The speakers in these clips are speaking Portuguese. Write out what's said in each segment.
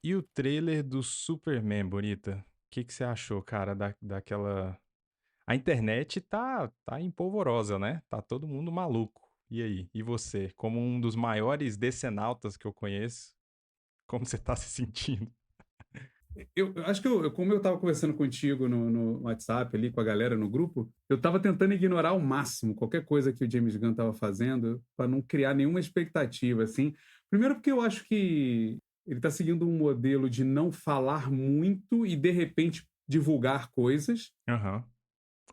E o trailer do Superman, Bonita? O que que você achou, cara, daquela... A internet tá em polvorosa, né? Tá todo mundo maluco. E aí? E você? Como um dos maiores decenautas que eu conheço, como você tá se sentindo? Eu acho que como eu tava conversando contigo no WhatsApp ali com a galera no grupo, eu tava tentando ignorar ao máximo qualquer coisa que o James Gunn tava fazendo para não criar nenhuma expectativa, assim. Primeiro porque eu acho que ele tá seguindo um modelo de não falar muito e de repente divulgar coisas. Aham.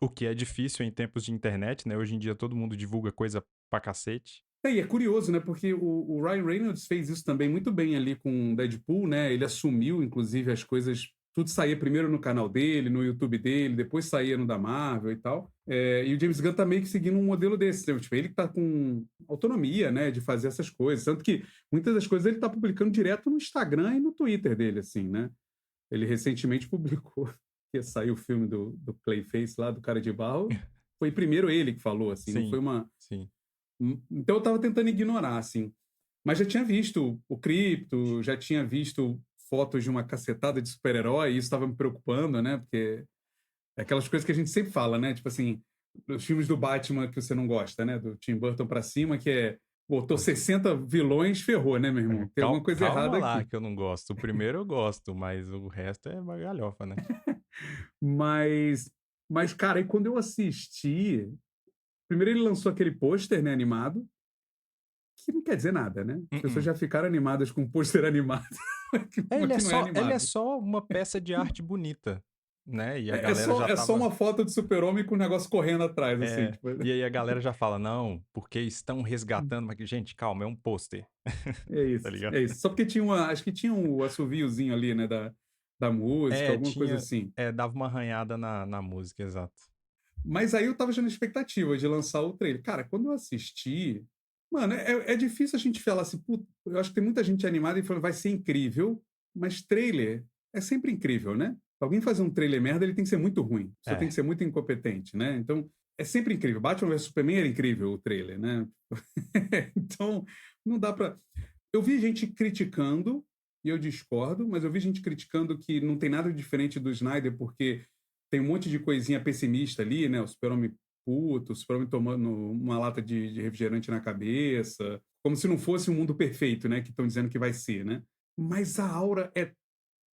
O que é difícil em tempos de internet, né? Hoje em dia todo mundo divulga coisa pra cacete. E é curioso, né? Porque o Ryan Reynolds fez isso também muito bem ali com Deadpool, né? Ele assumiu, inclusive, as coisas. Tudo saía primeiro no canal dele, no YouTube dele, depois saía no da Marvel e tal. E o James Gunn tá meio que seguindo um modelo desse, né? Tipo, ele que tá com autonomia, né, de fazer essas coisas. Tanto que muitas das coisas ele tá publicando direto no Instagram e no Twitter dele, assim, né? Ele recentemente publicou que ia sair o filme do Clayface lá, do Cara de Barro. Foi primeiro ele que falou, assim, não foi Sim, uma. sim. Então eu tava tentando ignorar, assim. Mas já tinha visto o Crypto, já tinha visto fotos de uma cacetada de super-herói, e isso estava me preocupando, né? Porque é aquelas coisas que a gente sempre fala, né? Tipo assim, os filmes do Batman que você não gosta, né? Do Tim Burton pra cima, que é, botou 60 vilões, ferrou, né, meu irmão? Tem alguma coisa Calma errada lá aqui. que eu não gosto. O primeiro eu gosto, mas o resto é uma galhofa, né? Mas, mas, cara, e quando eu assisti, primeiro ele lançou aquele pôster, né, animado, que não quer dizer nada, né? As pessoas Uh-uh. já ficaram animadas com o pôster animado, É, que não é ele é animado. só uma peça de arte bonita, né? E a É, é galera só, já é só tava. uma foto de super-homem com o negócio correndo atrás, assim, É, tipo. e aí a galera já fala, não, porque estão resgatando. Mas, gente, calma, é um pôster. É Tá isso, ligado? é isso. Só porque tinha uma, acho que tinha um assoviozinho ali, né, da música, É, alguma coisa tinha. assim. É, dava uma arranhada na música, exato. Mas aí eu tava já na expectativa de lançar o trailer. Cara, quando eu assisti, mano, é difícil a gente falar assim, puta, eu acho que tem muita gente animada e falando, vai ser incrível, mas trailer é sempre incrível, né? Pra alguém fazer um trailer merda, ele tem que ser muito ruim. Você tem que É. ser muito incompetente, né? Então, é sempre incrível. Batman vs Superman era incrível o trailer, né? Então, não dá pra. Eu vi gente criticando, e eu discordo, mas eu vi gente criticando que não tem nada diferente do Snyder, porque tem um monte de coisinha pessimista ali, né? O super-homem puto, o super-homem tomando uma lata de refrigerante na cabeça, como se não fosse um mundo perfeito, né? Que estão dizendo que vai ser, né? Mas a aura é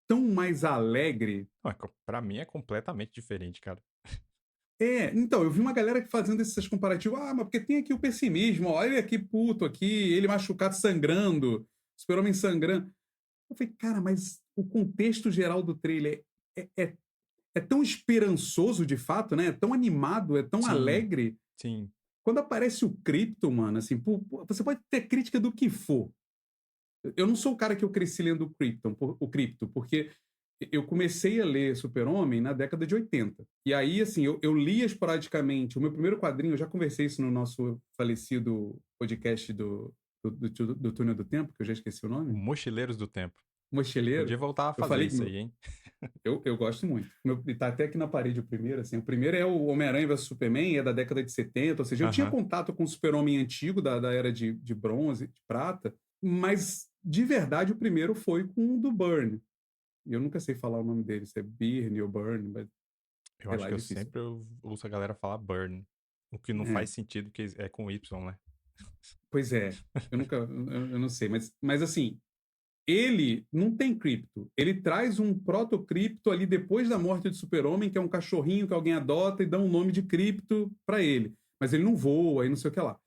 tão mais alegre. Ué, pra mim é completamente diferente, cara. Então, eu vi uma galera que fazendo esses comparativos. Ah, mas porque tem aqui o pessimismo, ó, ele aqui puto aqui, ele machucado sangrando, super-homem sangrando. Eu falei, cara, mas o contexto geral do trailer é tão esperançoso de fato, né? É tão animado, é tão Sim, alegre. sim. Quando aparece o Krypton, mano, assim, você pode ter crítica do que for. Eu não sou o cara que eu cresci lendo o Krypton, porque eu comecei a ler Super-Homem na década de 80. E aí, assim, eu lia esporadicamente. O meu primeiro quadrinho, eu já conversei isso no nosso falecido podcast do Túnel do Tempo, que eu já esqueci o O nome. Mochileiros do Tempo. Podia Mochileiro. voltar a Eu fazer falei que isso aí, hein? eu gosto muito. E tá até aqui na parede o primeiro, assim. O primeiro é o Homem-Aranha vs Superman, é da década de 70. Ou seja, eu tinha Aham. contato com o Super-Homem antigo, da era de bronze, de prata, mas de verdade o primeiro foi com o do Byrne. E eu nunca sei falar o nome dele, se é Byrne ou Byrne, mas Eu sei acho lá, que é eu difícil. sempre ouço a galera falar burn. O que não É, faz sentido, porque é com Y, né? pois é, eu não sei, mas assim, ele não tem cripto. Ele traz um proto-cripto ali depois da morte do Super-Homem, que é um cachorrinho que alguém adota e dá um nome de cripto para ele. Mas ele não voa e não sei o que lá.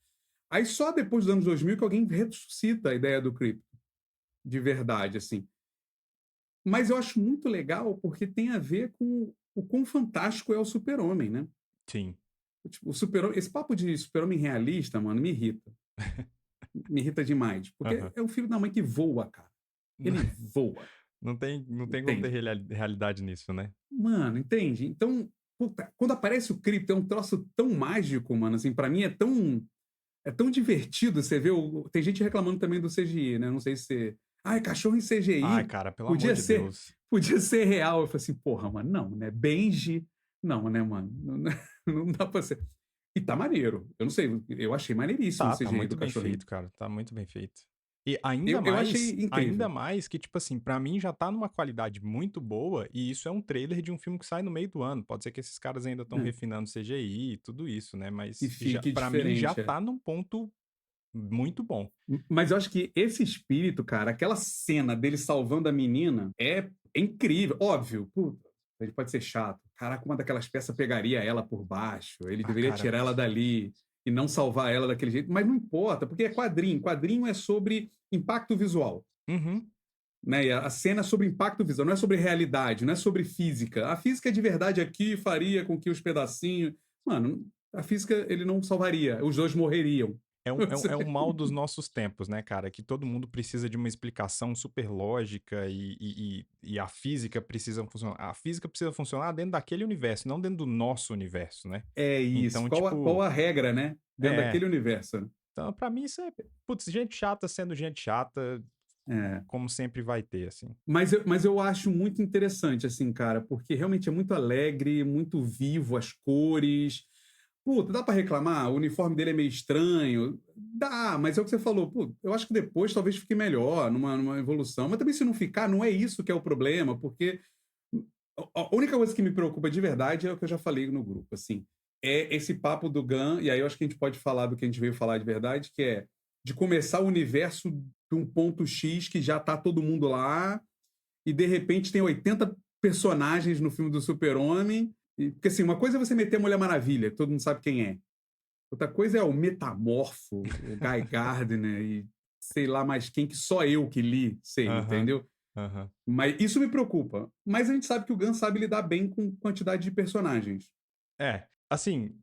Aí só depois dos anos 2000 que alguém ressuscita a ideia do cripto, de verdade, assim. Mas eu acho muito legal porque tem a ver com o quão fantástico é o Super-Homem, né? Sim. Tipo, o super esse papo de Super-Homem realista, mano, me irrita. Me irrita demais. Porque Aham. é o filho da mãe que voa, cara. Ele voa. Não tem como ter Entende? realidade nisso, né? Mano, entende? Então, puta, quando aparece o cripto, é um troço tão mágico, mano. Assim, para mim é tão divertido você ver. Tem gente reclamando também do CGI, né? Não sei se você. Ai, cachorro em Ai, CGI cara, pelo amor podia de ser, Deus. podia ser real. Eu falei assim, porra, mano, não, né? Benji, não, né, mano? Não, não dá pra ser. E tá maneiro. Eu não sei, eu achei maneiríssimo o Tá CGI muito do bem cachorrinho. feito, cara. Tá muito bem feito. E Eu achei ainda incrível. mais que, tipo assim, pra mim já tá numa qualidade muito boa, e isso é um trailer de um filme que sai no meio do ano. Pode ser que esses caras ainda estão É, refinando CGI e tudo isso, né, e mas já fique pra mim já diferente, é. tá num ponto muito bom. Mas eu acho que esse espírito, cara, aquela cena dele salvando a menina é incrível. Óbvio, puta, ele pode ser chato. Caraca, uma daquelas peças pegaria ela por baixo, ele Ah, deveria cara. tirar ela dali e não salvar ela daquele jeito, mas não importa, porque é quadrinho. Quadrinho é sobre impacto visual. Uhum. Né? E a cena é sobre impacto visual, não é sobre realidade, não é sobre física. A física de verdade aqui faria com que os pedacinhos. Mano, a física ele não salvaria, os dois morreriam. É um mal dos nossos tempos, né, cara? Que todo mundo precisa de uma explicação super lógica e a física precisa funcionar. A física precisa funcionar dentro daquele universo, não dentro do nosso universo, né? É isso. Então, Qual tipo, a regra, né? Dentro é. daquele universo. Né? Então, pra mim, isso é, putz, gente chata sendo gente chata, É. como sempre vai ter, assim. Mas eu acho muito interessante, assim, cara, porque realmente é muito alegre, muito vivo, as cores. Puta, dá pra reclamar? O uniforme dele é meio estranho. Dá, mas é o que você falou. Pô, eu acho que depois talvez fique melhor, numa evolução. Mas também se não ficar, não é isso que é o problema, porque a única coisa que me preocupa de verdade é o que eu já falei no grupo, assim. É esse papo do Gun, e aí eu acho que a gente pode falar do que a gente veio falar de verdade, que é de começar o universo de um ponto X que já tá todo mundo lá, e de repente tem 80 personagens no filme do Super-Homem. Porque assim, uma coisa é você meter a Mulher Maravilha, que todo mundo sabe quem é. Outra coisa é o Metamorfo, o Guy Gardner e sei lá mais quem, que só eu que li, sei, Aham, entendeu? aham. Mas isso me preocupa. Mas a gente sabe que o Gunn sabe lidar bem com quantidade de personagens. É, assim,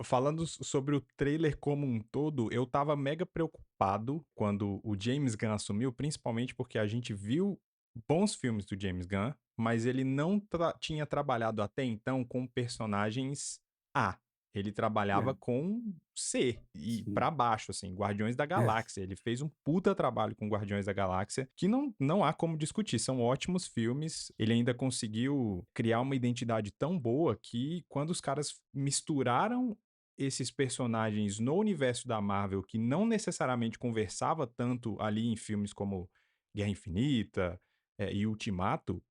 falando sobre o trailer como um todo, eu tava mega preocupado quando o James Gunn assumiu, principalmente porque a gente viu bons filmes do James Gunn, mas ele não tinha trabalhado até então com personagens A. Ele trabalhava É, com C e sim. pra baixo, assim, Guardiões da É, Galáxia. Ele fez um puta trabalho com Guardiões da Galáxia, que não há como discutir, são ótimos filmes. Ele ainda conseguiu criar uma identidade tão boa que quando os caras misturaram esses personagens no universo da Marvel, que não necessariamente conversava tanto ali em filmes como Guerra Infinita, e Ultimato,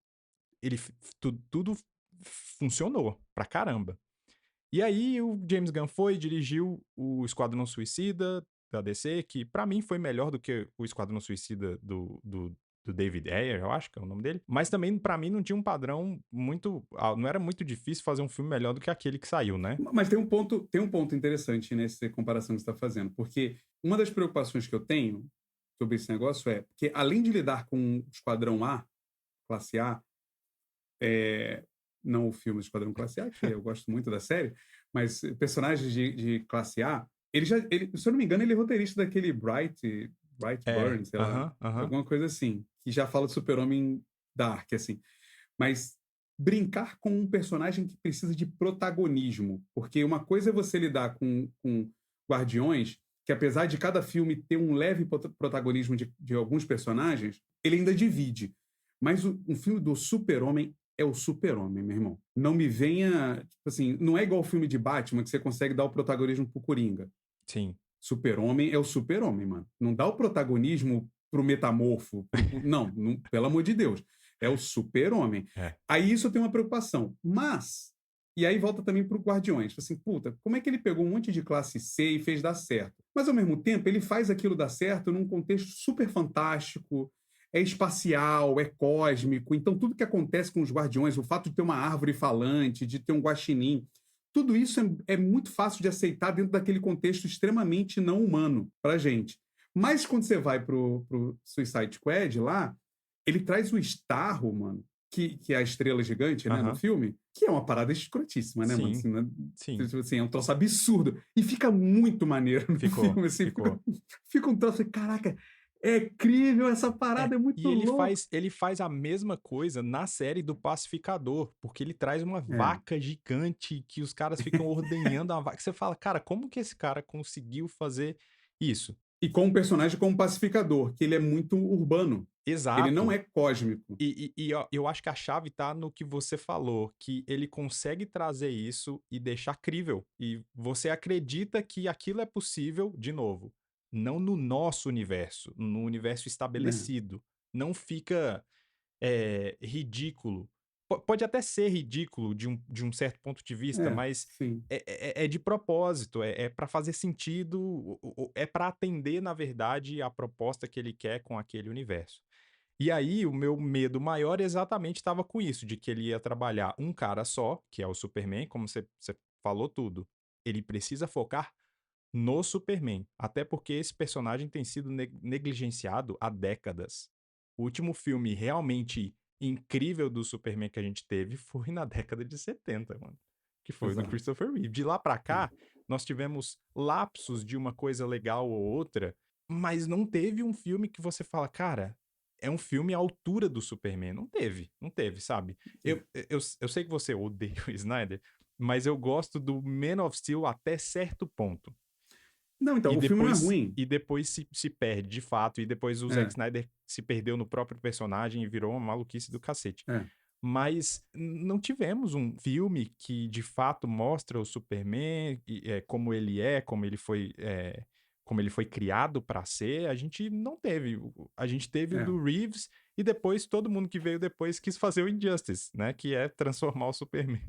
tudo funcionou pra caramba. E aí o James Gunn dirigiu o Esquadrão Suicida da DC, que pra mim foi melhor do que o Esquadrão Suicida do David Ayer, eu acho que é o nome dele. Mas também pra mim não tinha um padrão muito, não era muito difícil fazer um filme melhor do que aquele que saiu, né? mas tem um ponto interessante nessa comparação que você está fazendo, porque uma das preocupações que eu tenho sobre esse negócio é que, além de lidar com o Esquadrão A, classe A, é, não o filme Esquadrão Classe A, que eu gosto muito da série, mas personagens de classe A, se eu não me engano, ele é roteirista daquele Bright É, Burn, sei lá, aham, aham. alguma coisa assim, que já fala de Super-Homem Dark, assim. Mas brincar com um personagem que precisa de protagonismo, porque uma coisa é você lidar com Guardiões, que apesar de cada filme ter um leve protagonismo de alguns personagens, ele ainda divide. Mas um filme do Super-Homem é o Super-Homem, meu irmão. Não me venha. Tipo assim, não é igual o filme de Batman que você consegue dar o protagonismo pro Coringa. Sim. Super-Homem é o Super-Homem, mano. Não dá o protagonismo pro Metamorfo. Não, pelo amor de Deus. É o Super-Homem. É. Aí isso eu tenho uma preocupação. Mas. E aí volta também pro Guardiões. Assim, puta, como é que ele pegou um monte de classe C e fez dar certo? Mas ao mesmo tempo, ele faz aquilo dar certo num contexto super fantástico, é espacial, é cósmico. Então, tudo que acontece com os Guardiões, o fato de ter uma árvore falante, de ter um guaxinim, tudo isso é muito fácil de aceitar dentro daquele contexto extremamente não humano para a gente. Mas quando você vai pro Suicide Squad lá, ele traz o Starro, mano, que é a estrela gigante, né, no Aham. filme, que é uma parada escrotíssima, né, mano? Sim, Assim, né? sim. Assim, é um troço absurdo. E fica muito maneiro no Ficou, filme, assim, fica, ficou. fica um troço, caraca, é incrível, essa É, parada é e muito louca. ele faz a mesma coisa na série do Pacificador, porque ele traz uma É. vaca gigante que os caras ficam ordenhando a vaca. Você fala, cara, como que esse cara conseguiu fazer isso? E com um personagem como pacificador, que ele é muito urbano. Ele não Exato. é cósmico. Ó, eu acho que a chave tá no que você falou, que ele consegue trazer isso e deixar crível. E você acredita que aquilo é possível, de novo. não no nosso universo, no universo né? estabelecido. Não fica ridículo. Pode até ser ridículo de um certo ponto de vista, É, mas sim. é de propósito, é para fazer sentido, é para atender, na verdade, a proposta que ele quer com aquele universo. E aí, o meu medo maior exatamente estava com isso, de que ele ia trabalhar um cara só, que é o Superman, como você falou tudo. Ele precisa focar no Superman, até porque esse personagem tem sido negligenciado há décadas. O último filme realmente incrível do Superman que a gente teve foi na década de 70, mano, que foi o do Exato. Christopher Reeve. De lá pra É. cá, nós tivemos lapsos de uma coisa legal ou outra, mas não teve um filme que você fala: "Cara, é um filme à altura do Superman". Não teve, sabe. Eu sei que você odeia o Snyder, mas eu gosto do Man of Steel até certo ponto. Não, então, E o filme não é depois ruim. e depois se perde, de fato, e depois o Zack É, Snyder se perdeu no próprio personagem e virou uma maluquice do cacete. é. Mas não tivemos um filme que de fato mostra o Superman como ele é, como ele foi criado pra ser, a gente não teve. A gente teve o É. do Reeves e depois todo mundo que veio depois quis fazer o Injustice, né, que é transformar o Superman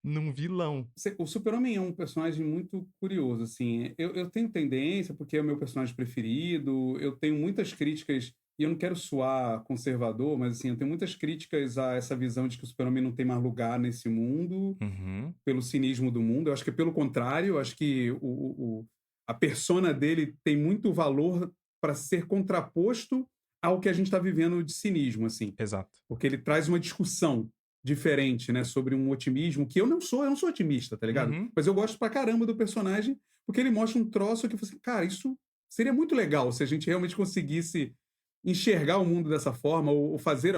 num vilão. O Super-Homem é um personagem muito curioso, assim. Eu tenho tendência, porque é o meu personagem preferido, eu tenho muitas críticas, e eu não quero soar conservador, mas assim, eu tenho muitas críticas a essa visão de que o Super-Homem não tem mais lugar nesse mundo, Uhum, pelo cinismo do mundo. Eu acho que é pelo contrário, eu acho que a persona dele tem muito valor para ser contraposto ao que a gente está vivendo de cinismo, assim. exato. Porque ele traz uma discussão diferente, né, sobre um otimismo que eu não sou otimista, tá ligado? Uhum. Mas eu gosto pra caramba do personagem, porque ele mostra um troço que eu falei assim, cara, isso seria muito legal se a gente realmente conseguisse enxergar o mundo dessa forma ou fazer.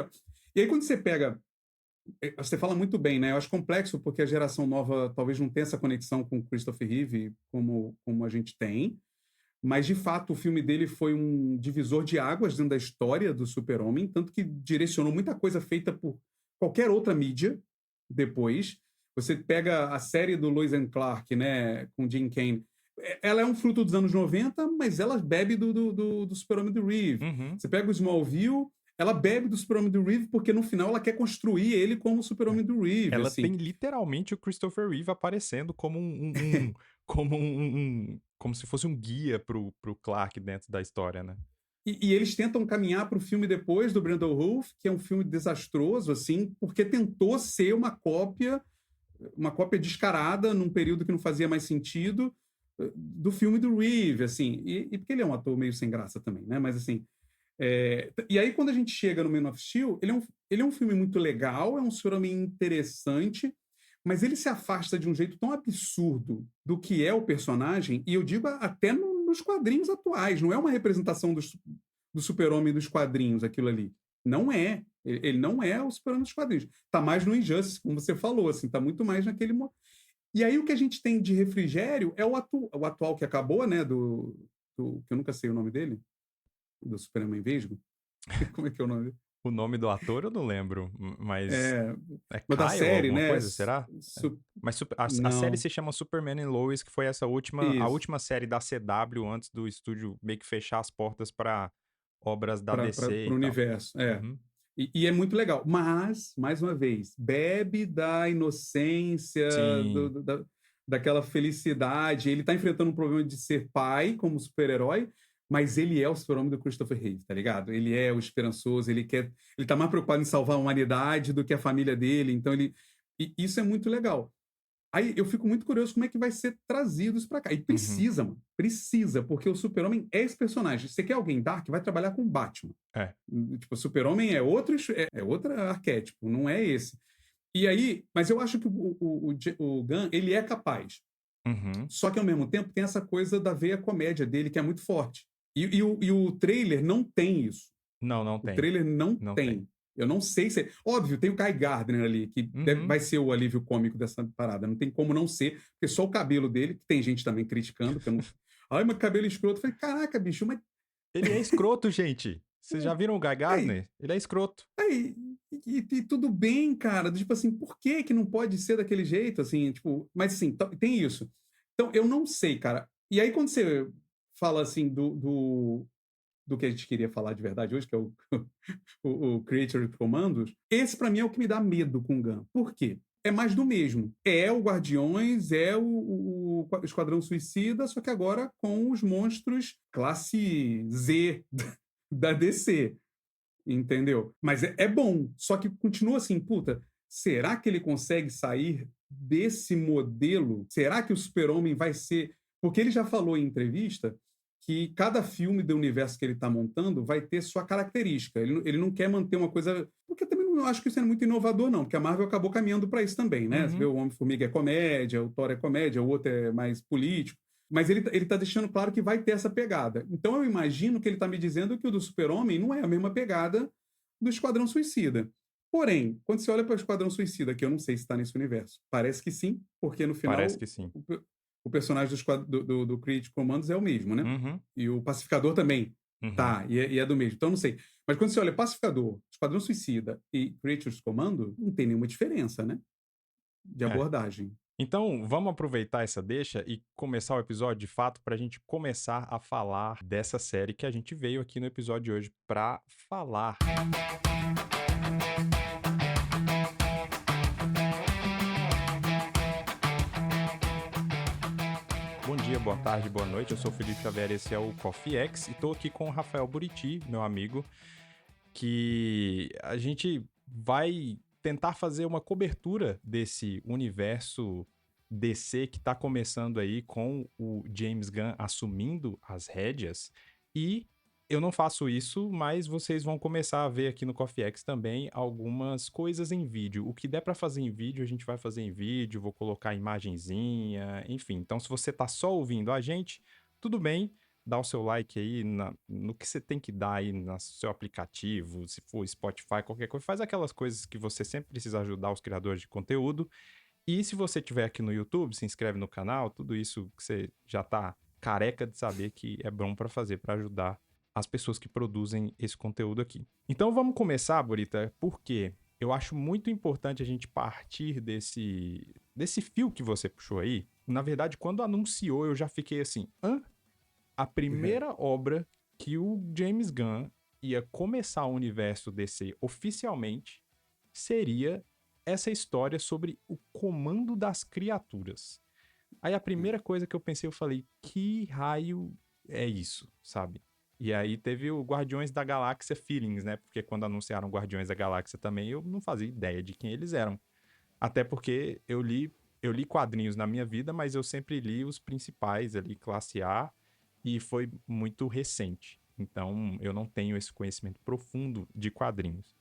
E aí quando você pega, você fala muito bem, né? Eu acho complexo porque a geração nova talvez não tenha essa conexão com o Christopher Reeve como a gente tem, mas, de fato, o filme dele foi um divisor de águas dentro da história do Super-Homem, tanto que direcionou muita coisa feita por qualquer outra mídia depois. Você pega a série do Lois and Clark, né, com Jim Kane, ela é um fruto dos anos 90, mas ela bebe do Super-Homem do Reeve. Uhum. Você pega o Smallville, ela bebe do Super-Homem do Reeve porque, no final, ela quer construir ele como o É. Super-Homem do Reeve, Ela assim. tem literalmente o Christopher Reeve aparecendo como como como se fosse um guia pro Clark dentro da história, né. E eles tentam caminhar para o filme depois do Brandon Routh, que é um filme desastroso, assim, porque tentou ser uma cópia descarada num período que não fazia mais sentido do filme do Reeve, assim, e porque ele é um ator meio sem graça também, né? Mas assim, e aí quando a gente chega no Man of Steel, ele é um filme muito legal, é um super-homem interessante, mas ele se afasta de um jeito tão absurdo do que é o personagem, e eu digo até nos quadrinhos atuais, não é uma representação do super-homem dos quadrinhos, aquilo ali. Não é. Ele não é o super-homem dos quadrinhos. Tá mais no Injustice, como você falou, assim, tá muito mais naquele. E aí o que a gente tem de refrigério é o atual que acabou, né? Que eu nunca sei o nome dele, do Superman Vesgo. Como é que é o nome dele? O nome do ator eu não lembro, mas É, é mas da Kyle série, alguma né? coisa, será? É. Mas a série Não, se chama Superman and Lois, que foi essa a isso. última série da CW antes do estúdio meio que fechar as portas pra obras da Para DC o e tal. universo. É. Uhum. E é muito legal. Mas, mais uma vez, bebe da inocência, Sim. daquela felicidade. Ele está enfrentando um problema de ser pai como super-herói, mas ele é o super-homem do Christopher Reeve, tá ligado? Ele é o esperançoso, ele tá mais preocupado em salvar a humanidade do que a família dele, então e isso é muito legal. Aí eu fico muito curioso como é que vai ser trazido isso pra cá. E Uhum. precisa, mano. Precisa, porque o Super-Homem é esse personagem. Você quer alguém dark, vai trabalhar com o Batman. É. Tipo, o Super-Homem é outro arquétipo, não é esse. E aí, mas eu acho que o Gunn, ele é capaz. Uhum. Só que ao mesmo tempo tem essa coisa da veia comédia dele, que é muito forte. E o trailer não tem isso. Não, não O tem. trailer não Não tem. tem. Eu não sei se. Óbvio, tem o Kai Gardner ali, que Uhum. vai ser o alívio cômico dessa parada. Não tem como não ser, porque só o cabelo dele, que tem gente também criticando, que eu não. Ai, mas cabelo escroto. Eu falei, caraca, bicho, mas. Ele é escroto, gente. Vocês já viram o Guy Aí, Gardner? Ele é escroto. aí, e tudo bem, cara. Tipo assim, por que que não pode ser daquele jeito? Assim, tipo, mas assim, tem isso. Então, eu não sei, cara. E aí, quando você fala assim do que a gente queria falar de verdade hoje, que é o, o Creature Commandos, esse para mim é o que me dá medo com o Gun. Por quê? É mais do mesmo. É o Guardiões, é o Esquadrão Suicida, só que agora com os monstros classe Z da DC, entendeu? Mas é bom, só que continua assim, puta, será que ele consegue sair desse modelo? Será que o Super-Homem vai ser... Porque ele já falou em entrevista que cada filme do universo que ele está montando vai ter sua característica. Ele não quer manter uma coisa... Porque eu também não acho que isso é muito inovador, não, porque a Marvel acabou caminhando para isso também, né? Você vê, o Homem-Formiga é comédia, o Thor é comédia, o outro é mais político. Mas ele tá deixando claro que vai ter essa pegada. Então eu imagino que ele está me dizendo que o do Super-Homem não é a mesma pegada do Esquadrão Suicida. Porém, quando você olha para o Esquadrão Suicida, que eu não sei se está nesse universo, parece que sim, porque no Parece final que sim. o personagem do Creature Commandos é o mesmo, né? Uhum, E o Pacificador também uhum. tá, e é do mesmo. Então não sei. Mas quando você olha Pacificador, Esquadrão Suicida e Creatures Commando, não tem nenhuma diferença, né? De É. abordagem. Então, vamos aproveitar essa deixa e começar o episódio de fato para a gente começar a falar dessa série que a gente veio aqui no episódio de hoje para falar. Bom dia, boa tarde, boa noite. Eu sou o Felipe Xavier, esse é o Coffee X e estou aqui com o Rafael Buriti, meu amigo, que a gente vai tentar fazer uma cobertura desse universo DC que está começando aí com o James Gunn assumindo as rédeas. E eu não faço isso, mas vocês vão começar a ver aqui no Coffee X também algumas coisas em vídeo. O que der para fazer em vídeo, a gente vai fazer em vídeo, vou colocar imagenzinha, enfim. Então, se você tá só ouvindo a gente, tudo bem, dá o seu like aí no que você tem que dar aí no seu aplicativo, se for Spotify, qualquer coisa. Faz aquelas coisas que você sempre precisa ajudar os criadores de conteúdo. E se você estiver aqui no YouTube, se inscreve no canal, tudo isso que você já tá careca de saber que é bom para fazer, para ajudar as pessoas que produzem esse conteúdo aqui. Então vamos começar, Burita, porque eu acho muito importante a gente partir desse fio que você puxou aí. Na verdade, quando anunciou, eu já fiquei assim, hã? A primeira obra que o James Gunn ia começar o universo DC oficialmente seria essa história sobre o comando das criaturas. Aí a primeira coisa que eu pensei, eu falei, que raio é isso, sabe? E aí teve o Guardiões da Galáxia Feelings, né? Porque quando anunciaram Guardiões da Galáxia também, eu não fazia ideia de quem eles eram. Até porque eu li quadrinhos na minha vida, mas eu sempre li os principais ali, classe A, e foi muito recente. Então eu não tenho esse conhecimento profundo de quadrinhos.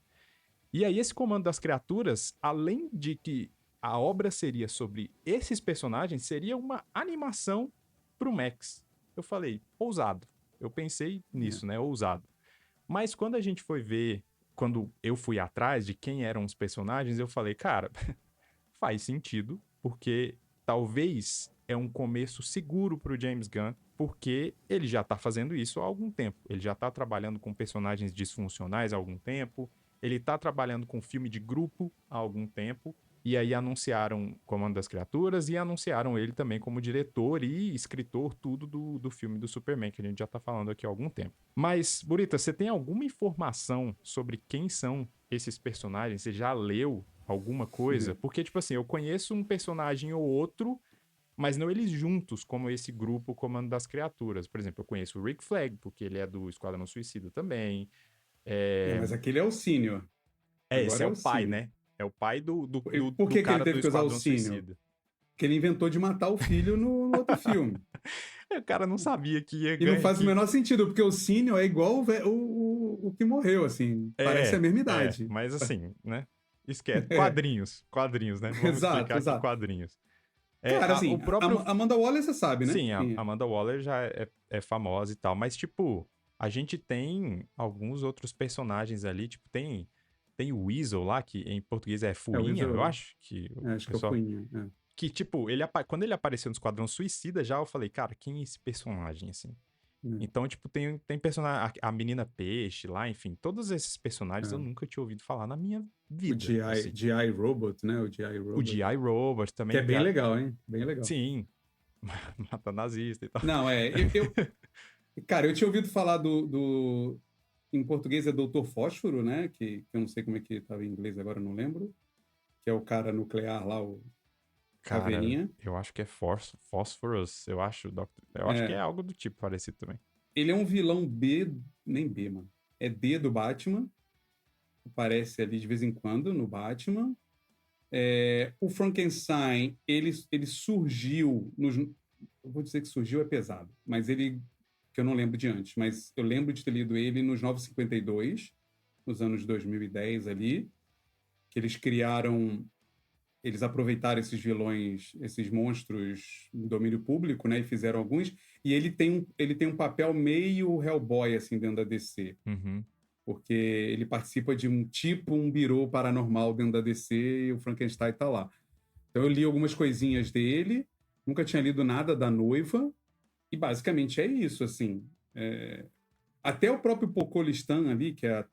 E aí, esse Comando das Criaturas, além de que a obra seria sobre esses personagens, seria uma animação pro Max. Eu falei, ousado. Eu pensei nisso, né? Ousado. Mas quando a gente foi ver, quando eu fui atrás de quem eram os personagens, eu falei, cara, faz sentido, porque talvez é um começo seguro pro James Gunn, porque ele já tá fazendo isso há algum tempo. Ele já tá trabalhando com personagens disfuncionais há algum tempo, ele tá trabalhando com filme de grupo há algum tempo, e aí anunciaram Comando das Criaturas e anunciaram ele também como diretor e escritor, tudo do filme do Superman, que a gente já tá falando aqui há algum tempo. Mas, Burita, você tem alguma informação sobre quem são esses personagens? Você já leu alguma coisa? Porque, tipo assim, eu conheço um personagem ou outro, mas não eles juntos, como esse grupo Comando das Criaturas. Por exemplo, eu conheço o Rick Flag, porque ele é do Esquadrão Suicida também. Mas aquele é o sênior. Esse Agora é é o o pai, sênior. né? É o pai Por do que ele cara do teve que usar o Esquadrão sênior? Suicida. Porque ele inventou de matar o filho no outro filme. O cara não sabia que ia E não ganhar. faz o menor sentido, porque o sênior é igual o que morreu, assim. Parece a mesma idade. Mas assim, né? Esquece. Quadrinhos, né? Vamos Exato, explicar aqui exato. quadrinhos. Cara, O assim, próprio. Amanda Waller você sabe, né? Sim, a Quem é? Amanda Waller já é famosa e tal, mas, tipo, a gente tem alguns outros personagens ali, tipo, tem o Weasel lá, que em português é É o Fuinha, eu Weasel. acho, que o Acho que é o pessoal... Fuinha. Que, tipo, quando ele apareceu no Esquadrão Suicida já, eu falei, cara, quem é esse personagem, assim? Então, tipo, tem personagem, a menina peixe lá, enfim, todos esses personagens eu nunca tinha ouvido falar na minha O vida, assim. G.I. Robot, né? O G.I. O Robot. G.I. Robot Que é também bem já... legal, hein? Bem legal. Sim, mata nazista e tal. Não, Cara, eu tinha ouvido falar em português é Doutor Fósforo, né? Que eu não sei como é que estava em inglês agora, eu não lembro. Que é o cara nuclear lá, o Cara, Caveirinha. eu acho que é Phosphorus, eu acho que é É, algo do tipo parecido também. ele é um vilão B, nem B, mano. É D do Batman. Aparece ali de vez em quando no Batman. O Frankenstein, ele surgiu nos. Eu vou dizer que surgiu é pesado, mas ele. Que eu não lembro de antes, mas eu lembro de ter lido ele nos 952, nos anos 2010 ali, que eles criaram. Eles aproveitaram esses vilões, esses monstros em domínio público, né, e fizeram alguns. E ele tem um papel meio Hellboy, assim, dentro da DC. Uhum. Porque ele participa de um birô paranormal dentro da DC e o Frankenstein tá lá. Então eu li algumas coisinhas dele, nunca tinha lido nada da Noiva, e basicamente é isso, assim. Até o próprio Pocolistan ali, que é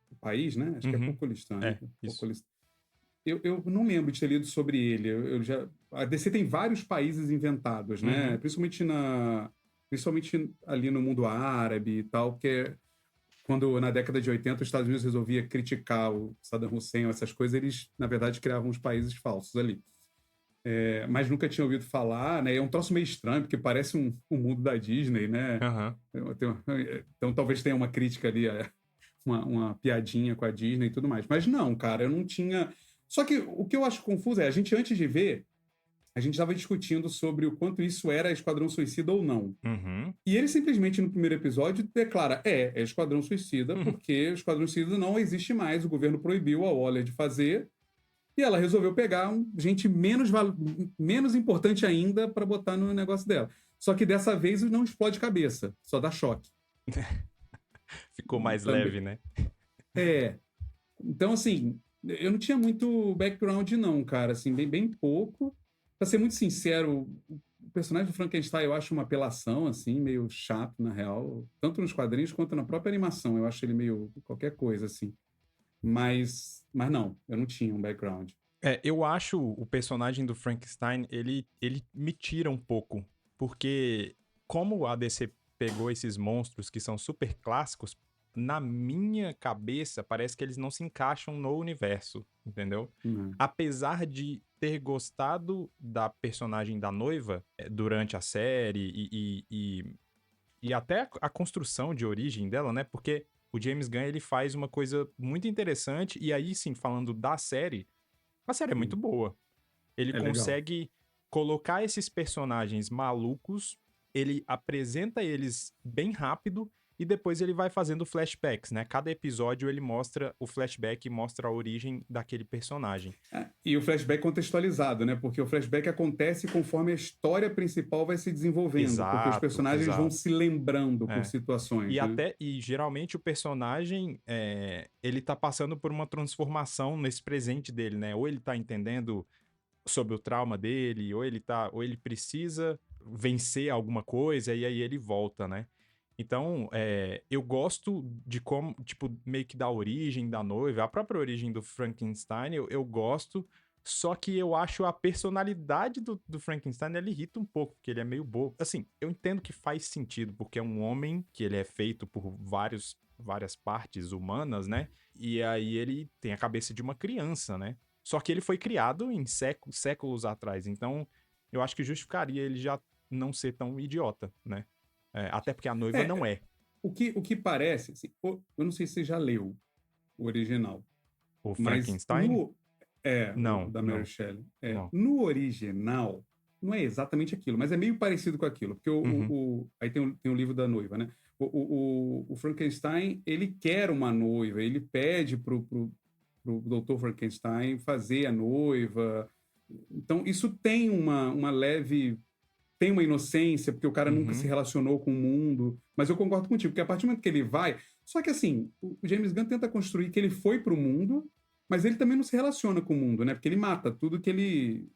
o país, né? Acho que é Uhum. Pocolistan, né? É, isso. Eu não lembro de ter lido sobre ele. A DC tem vários países inventados, né? Uhum. Principalmente ali no mundo árabe e tal, porque quando na década de 80 os Estados Unidos resolvia criticar o Saddam Hussein, essas coisas, eles, na verdade, criavam uns países falsos ali. Mas nunca tinha ouvido falar, né? É um troço meio estranho, porque parece um mundo da Disney, né? Aham. Então talvez tenha uma crítica ali, uma piadinha com a Disney e tudo mais. Mas não, cara, eu não tinha. Só que o que eu acho confuso é, a gente antes de ver, a gente estava discutindo sobre o quanto isso era Esquadrão Suicida ou não. Uhum. E ele simplesmente, no primeiro episódio, declara: é Esquadrão Suicida, Uhum. porque o Esquadrão Suicida não existe mais, o governo proibiu a Waller de fazer, e ela resolveu pegar gente menos importante ainda para botar no negócio dela. Só que dessa vez não explode cabeça, só dá choque. Ficou mais Também. leve, né? É. Então, assim, eu não tinha muito background, não, cara, assim, bem pouco. Pra ser muito sincero, o personagem do Frankenstein eu acho uma apelação, assim, meio chato, na real. Tanto nos quadrinhos quanto na própria animação. Eu acho ele meio qualquer coisa, assim. Mas não, eu não tinha um background. Eu acho o personagem do Frankenstein, ele me tira um pouco. Porque como a DC pegou esses monstros que são super clássicos, na minha cabeça parece que eles não se encaixam no universo, entendeu? Né? Apesar de ter gostado da personagem da noiva durante a série e até a construção de origem dela, né? Porque o James Gunn ele faz uma coisa muito interessante, e aí sim, falando da série, a série é muito boa. Ele É legal. consegue colocar esses personagens malucos, ele apresenta eles bem rápido e depois ele vai fazendo flashbacks, né? Cada episódio ele mostra o flashback e mostra a origem daquele personagem. E o flashback contextualizado, né? Porque o flashback acontece conforme a história principal vai se desenvolvendo, porque os Exato, personagens vão exato. se lembrando por É. situações, né? E geralmente o personagem, ele tá passando por uma transformação nesse presente dele, né? Ou ele tá entendendo sobre o trauma dele, ou ele precisa vencer alguma coisa e aí ele volta, né? Então, eu gosto de como, tipo, meio que da origem da noiva, a própria origem do Frankenstein, eu gosto, só que eu acho a personalidade do Frankenstein, ele irrita um pouco, porque ele é meio bobo. Assim, eu entendo que faz sentido, porque é um homem que ele é feito por várias partes humanas, né? E aí ele tem a cabeça de uma criança, né? Só que ele foi criado em séculos atrás, então eu acho que justificaria ele já não ser tão idiota, né? Até porque a noiva É, não é. o que parece, assim, eu não sei se você já leu o original, O mas Frankenstein? o Não, da Mary não, Shelley. não. No original, não é exatamente aquilo, mas é meio parecido com aquilo, porque Uhum, aí tem o livro da noiva, né? O Frankenstein, ele quer uma noiva, ele pede pro Dr. Frankenstein fazer a noiva. Então, isso tem uma leve. Tem uma inocência, porque o cara nunca se uhum. relacionou com o mundo. Mas eu concordo contigo, porque a partir do momento que ele vai. Só que assim, o James Gunn tenta construir que ele foi pro mundo, mas ele também não se relaciona com o mundo, né? Porque ele mata tudo que ele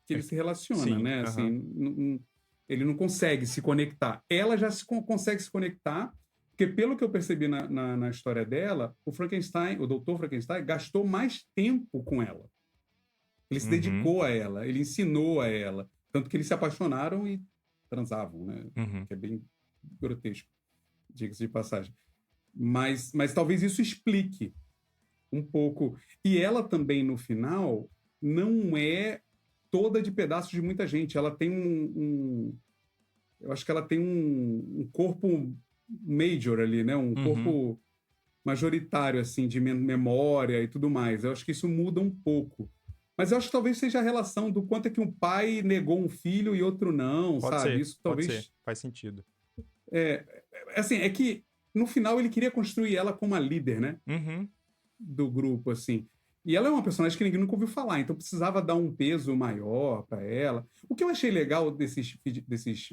É, se relaciona, sim, né? Assim, aham. ele não consegue se conectar. Ela já consegue se conectar, porque pelo que eu percebi na história dela, o Frankenstein, o Dr. Frankenstein, gastou mais tempo com ela. Ele se Uhum, dedicou a ela, ele ensinou a ela. Tanto que eles se apaixonaram e transavam, né? uhum. Que é bem. grotesco, diga-se de passagem. Mas talvez isso explique um pouco. E ela também, no final, não é toda de pedaços de muita gente. Ela tem eu acho que ela tem um corpo major ali, né? Um Uhum. corpo majoritário, assim, de memória e tudo mais. Eu acho que isso muda um pouco. Mas eu acho que talvez seja a relação do quanto é que um pai negou um filho e outro não, sabe? Isso Pode ser. talvez. Faz sentido. É, assim, é que no final ele queria construir ela como a líder, né? Uhum. Do grupo, assim. E ela é uma personagem que ninguém nunca ouviu falar, então precisava dar um peso maior para ela. O que eu achei legal desses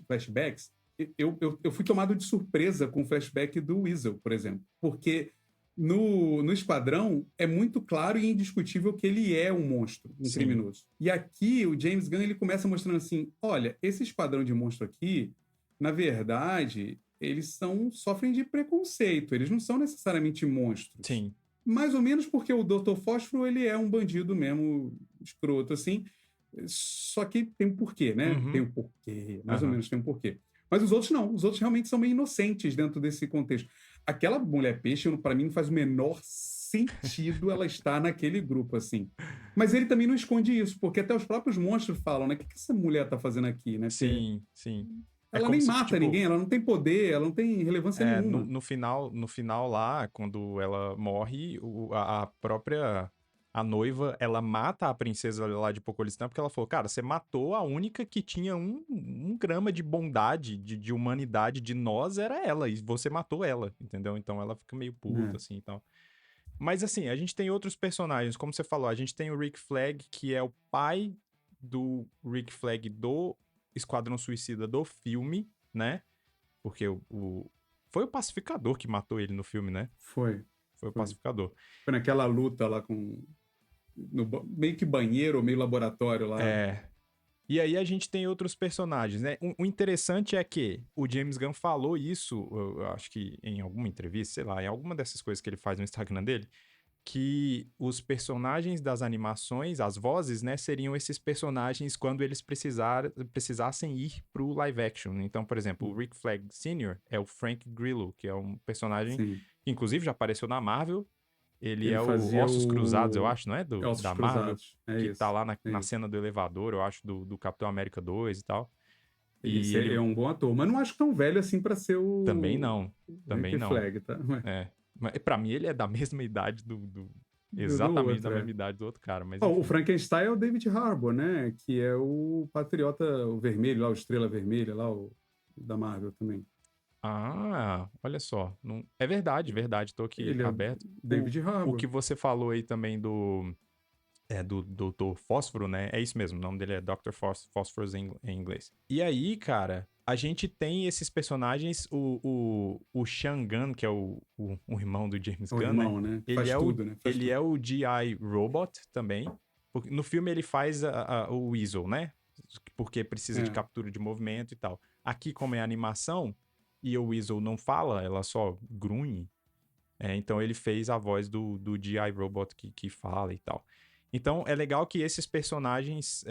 flashbacks, eu fui tomado de surpresa com o flashback do Weasel, por exemplo. Porque no Esquadrão é muito claro e indiscutível que ele é um monstro, um Sim. criminoso. E aqui o James Gunn ele começa mostrando assim: olha, esse esquadrão de monstro aqui, na verdade, sofrem de preconceito, eles não são necessariamente monstros. Sim. Mais ou menos porque o Dr. Fósforo, ele é um bandido mesmo, escroto, assim. Só que tem um porquê, né? Tem Uhum. um porquê, mais ou Aham. menos tem um porquê. Mas os outros não. Os outros realmente são meio inocentes dentro desse contexto. Aquela mulher peixe, para mim, não faz o menor sentido ela estar naquele grupo, assim. Mas ele também não esconde isso, porque até os próprios monstros falam, né? O que essa mulher tá fazendo aqui, né? Porque Sim, sim. É ela como nem se, mata tipo, ninguém, ela não tem poder, ela não tem relevância nenhuma. no final lá, quando ela morre, a própria a noiva, ela mata a princesa lá de Pocolistã porque ela falou, cara, você matou a única que tinha um grama de bondade, de humanidade de nós, era ela, e você matou ela, entendeu? Então ela fica meio puta, É, assim, e tal. Mas assim, a gente tem outros personagens, como você falou, a gente tem o Rick Flag, que é o pai do Rick Flag do Esquadrão Suicida do filme, né? Porque foi o pacificador que matou ele no filme, né? foi, Foi o foi. pacificador. Foi naquela luta lá com meio que banheiro, meio laboratório lá. É. E aí a gente tem outros personagens, né? O interessante é que o James Gunn falou isso, eu acho que em alguma entrevista, sei lá, em alguma dessas coisas que ele faz no Instagram dele, que os personagens das animações, as vozes, né, seriam esses personagens quando eles precisassem ir pro live action. Então, por exemplo, o Rick Flag Sr. é o Frank Grillo, que é um personagem Sim. que inclusive já apareceu na Marvel. Ele Ele é o fazia Ossos Cruzados, eu o acho, não é? Ossos Da Marvel, Cruzados. É que tá isso. lá na, É na isso. cena do elevador, eu acho, do Capitão América 2 e tal. E Esse é ele um bom ator, mas não acho tão velho assim para ser também não, o também Rick não. Flag, tá? É. Mas pra mim ele é da mesma idade Do exatamente da outro, mesma é. idade do outro cara, mas Ó, o enfim. Frankenstein é o David Harbour, né? Que é o patriota, o vermelho lá, o Estrela Vermelha lá, o da Marvel também. Ah, olha só. É verdade, verdade. Tô aqui Ele é o aberto. O, David o que Harbour. você falou aí também do Doutor Fósforo, né? É isso mesmo, o nome dele é Dr. Phosphorus em inglês. E aí, cara, a gente tem esses personagens, o Shangan, que é o irmão do James É o Gunn, né? irmão, né? Que Ele faz é tudo, né? Faz ele tudo. é o GI Robot também. No filme ele faz o Weasel, né? Porque precisa de É. captura de movimento e tal. Aqui, como é animação, e o Weasel não fala, ela só grunhe, então ele fez a voz do GI Robot que fala e tal. Então é legal que esses personagens,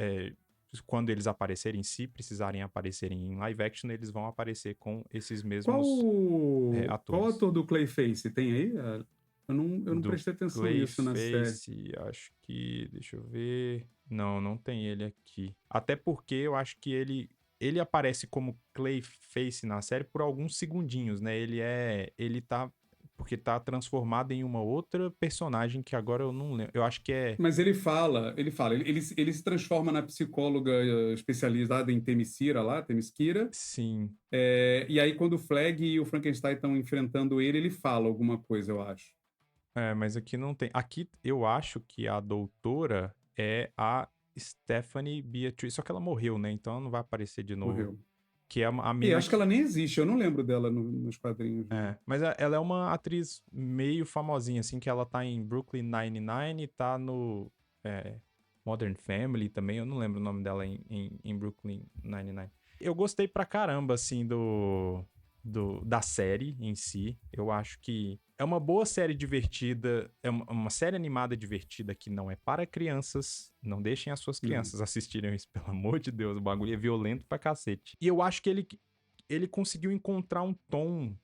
quando eles aparecerem, se precisarem aparecer em live action, eles vão aparecer com esses Qual, mesmos qual atores. ator do Clayface tem aí? Eu não Do prestei atenção nisso na série. Clayface, acho que. Deixa eu ver. Não, não tem ele aqui. Até porque eu acho que ele aparece como Clayface na série por alguns segundinhos, né? Ele tá porque tá transformado em uma outra personagem que agora eu não lembro. Eu acho que é. Mas ele se transforma na psicóloga especializada em Themyscira lá, Themyscira. Sim. E aí, quando o Flag e o Frankenstein estão enfrentando ele, ele fala alguma coisa, eu acho. Mas aqui não tem. Aqui eu acho que a doutora é a Stephanie Beatriz. Só que ela morreu, né? Então ela não vai aparecer de novo. Morreu. Que é a E mina acho que que. ela nem existe, eu não lembro dela nos quadrinhos, não. Mas ela é uma atriz meio famosinha, assim, que ela tá em Brooklyn Nine-Nine e tá no Modern Family também. Eu não lembro o nome dela em Brooklyn Nine-Nine. Eu gostei pra caramba, assim, da série em si. Eu acho que é uma boa série divertida, é uma série animada divertida que não é para crianças. Não deixem as suas Não. crianças assistirem isso, pelo amor de Deus. O bagulho é violento pra cacete. E eu acho que ele conseguiu encontrar um tom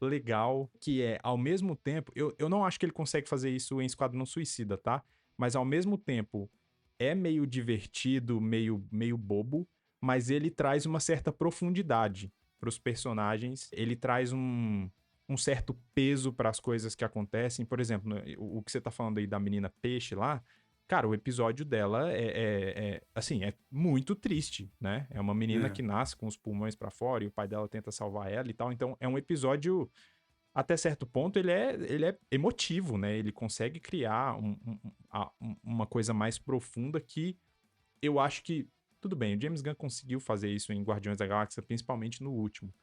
legal, que é, ao mesmo tempo, eu não acho que ele consegue fazer isso em Esquadrão Suicida, tá? Mas ao mesmo tempo, é meio divertido, meio bobo, mas ele traz uma certa profundidade pros personagens, ele traz um certo peso para as coisas que acontecem. Por exemplo, o que você tá falando aí da menina peixe lá, cara, o episódio dela assim, é muito triste, né? É uma menina É, que nasce com os pulmões para fora e o pai dela tenta salvar ela e tal. Então, é um episódio, até certo ponto, ele é emotivo, né? Ele consegue criar uma coisa mais profunda que eu acho que, tudo bem, o James Gunn conseguiu fazer isso em Guardiões da Galáxia, principalmente no último.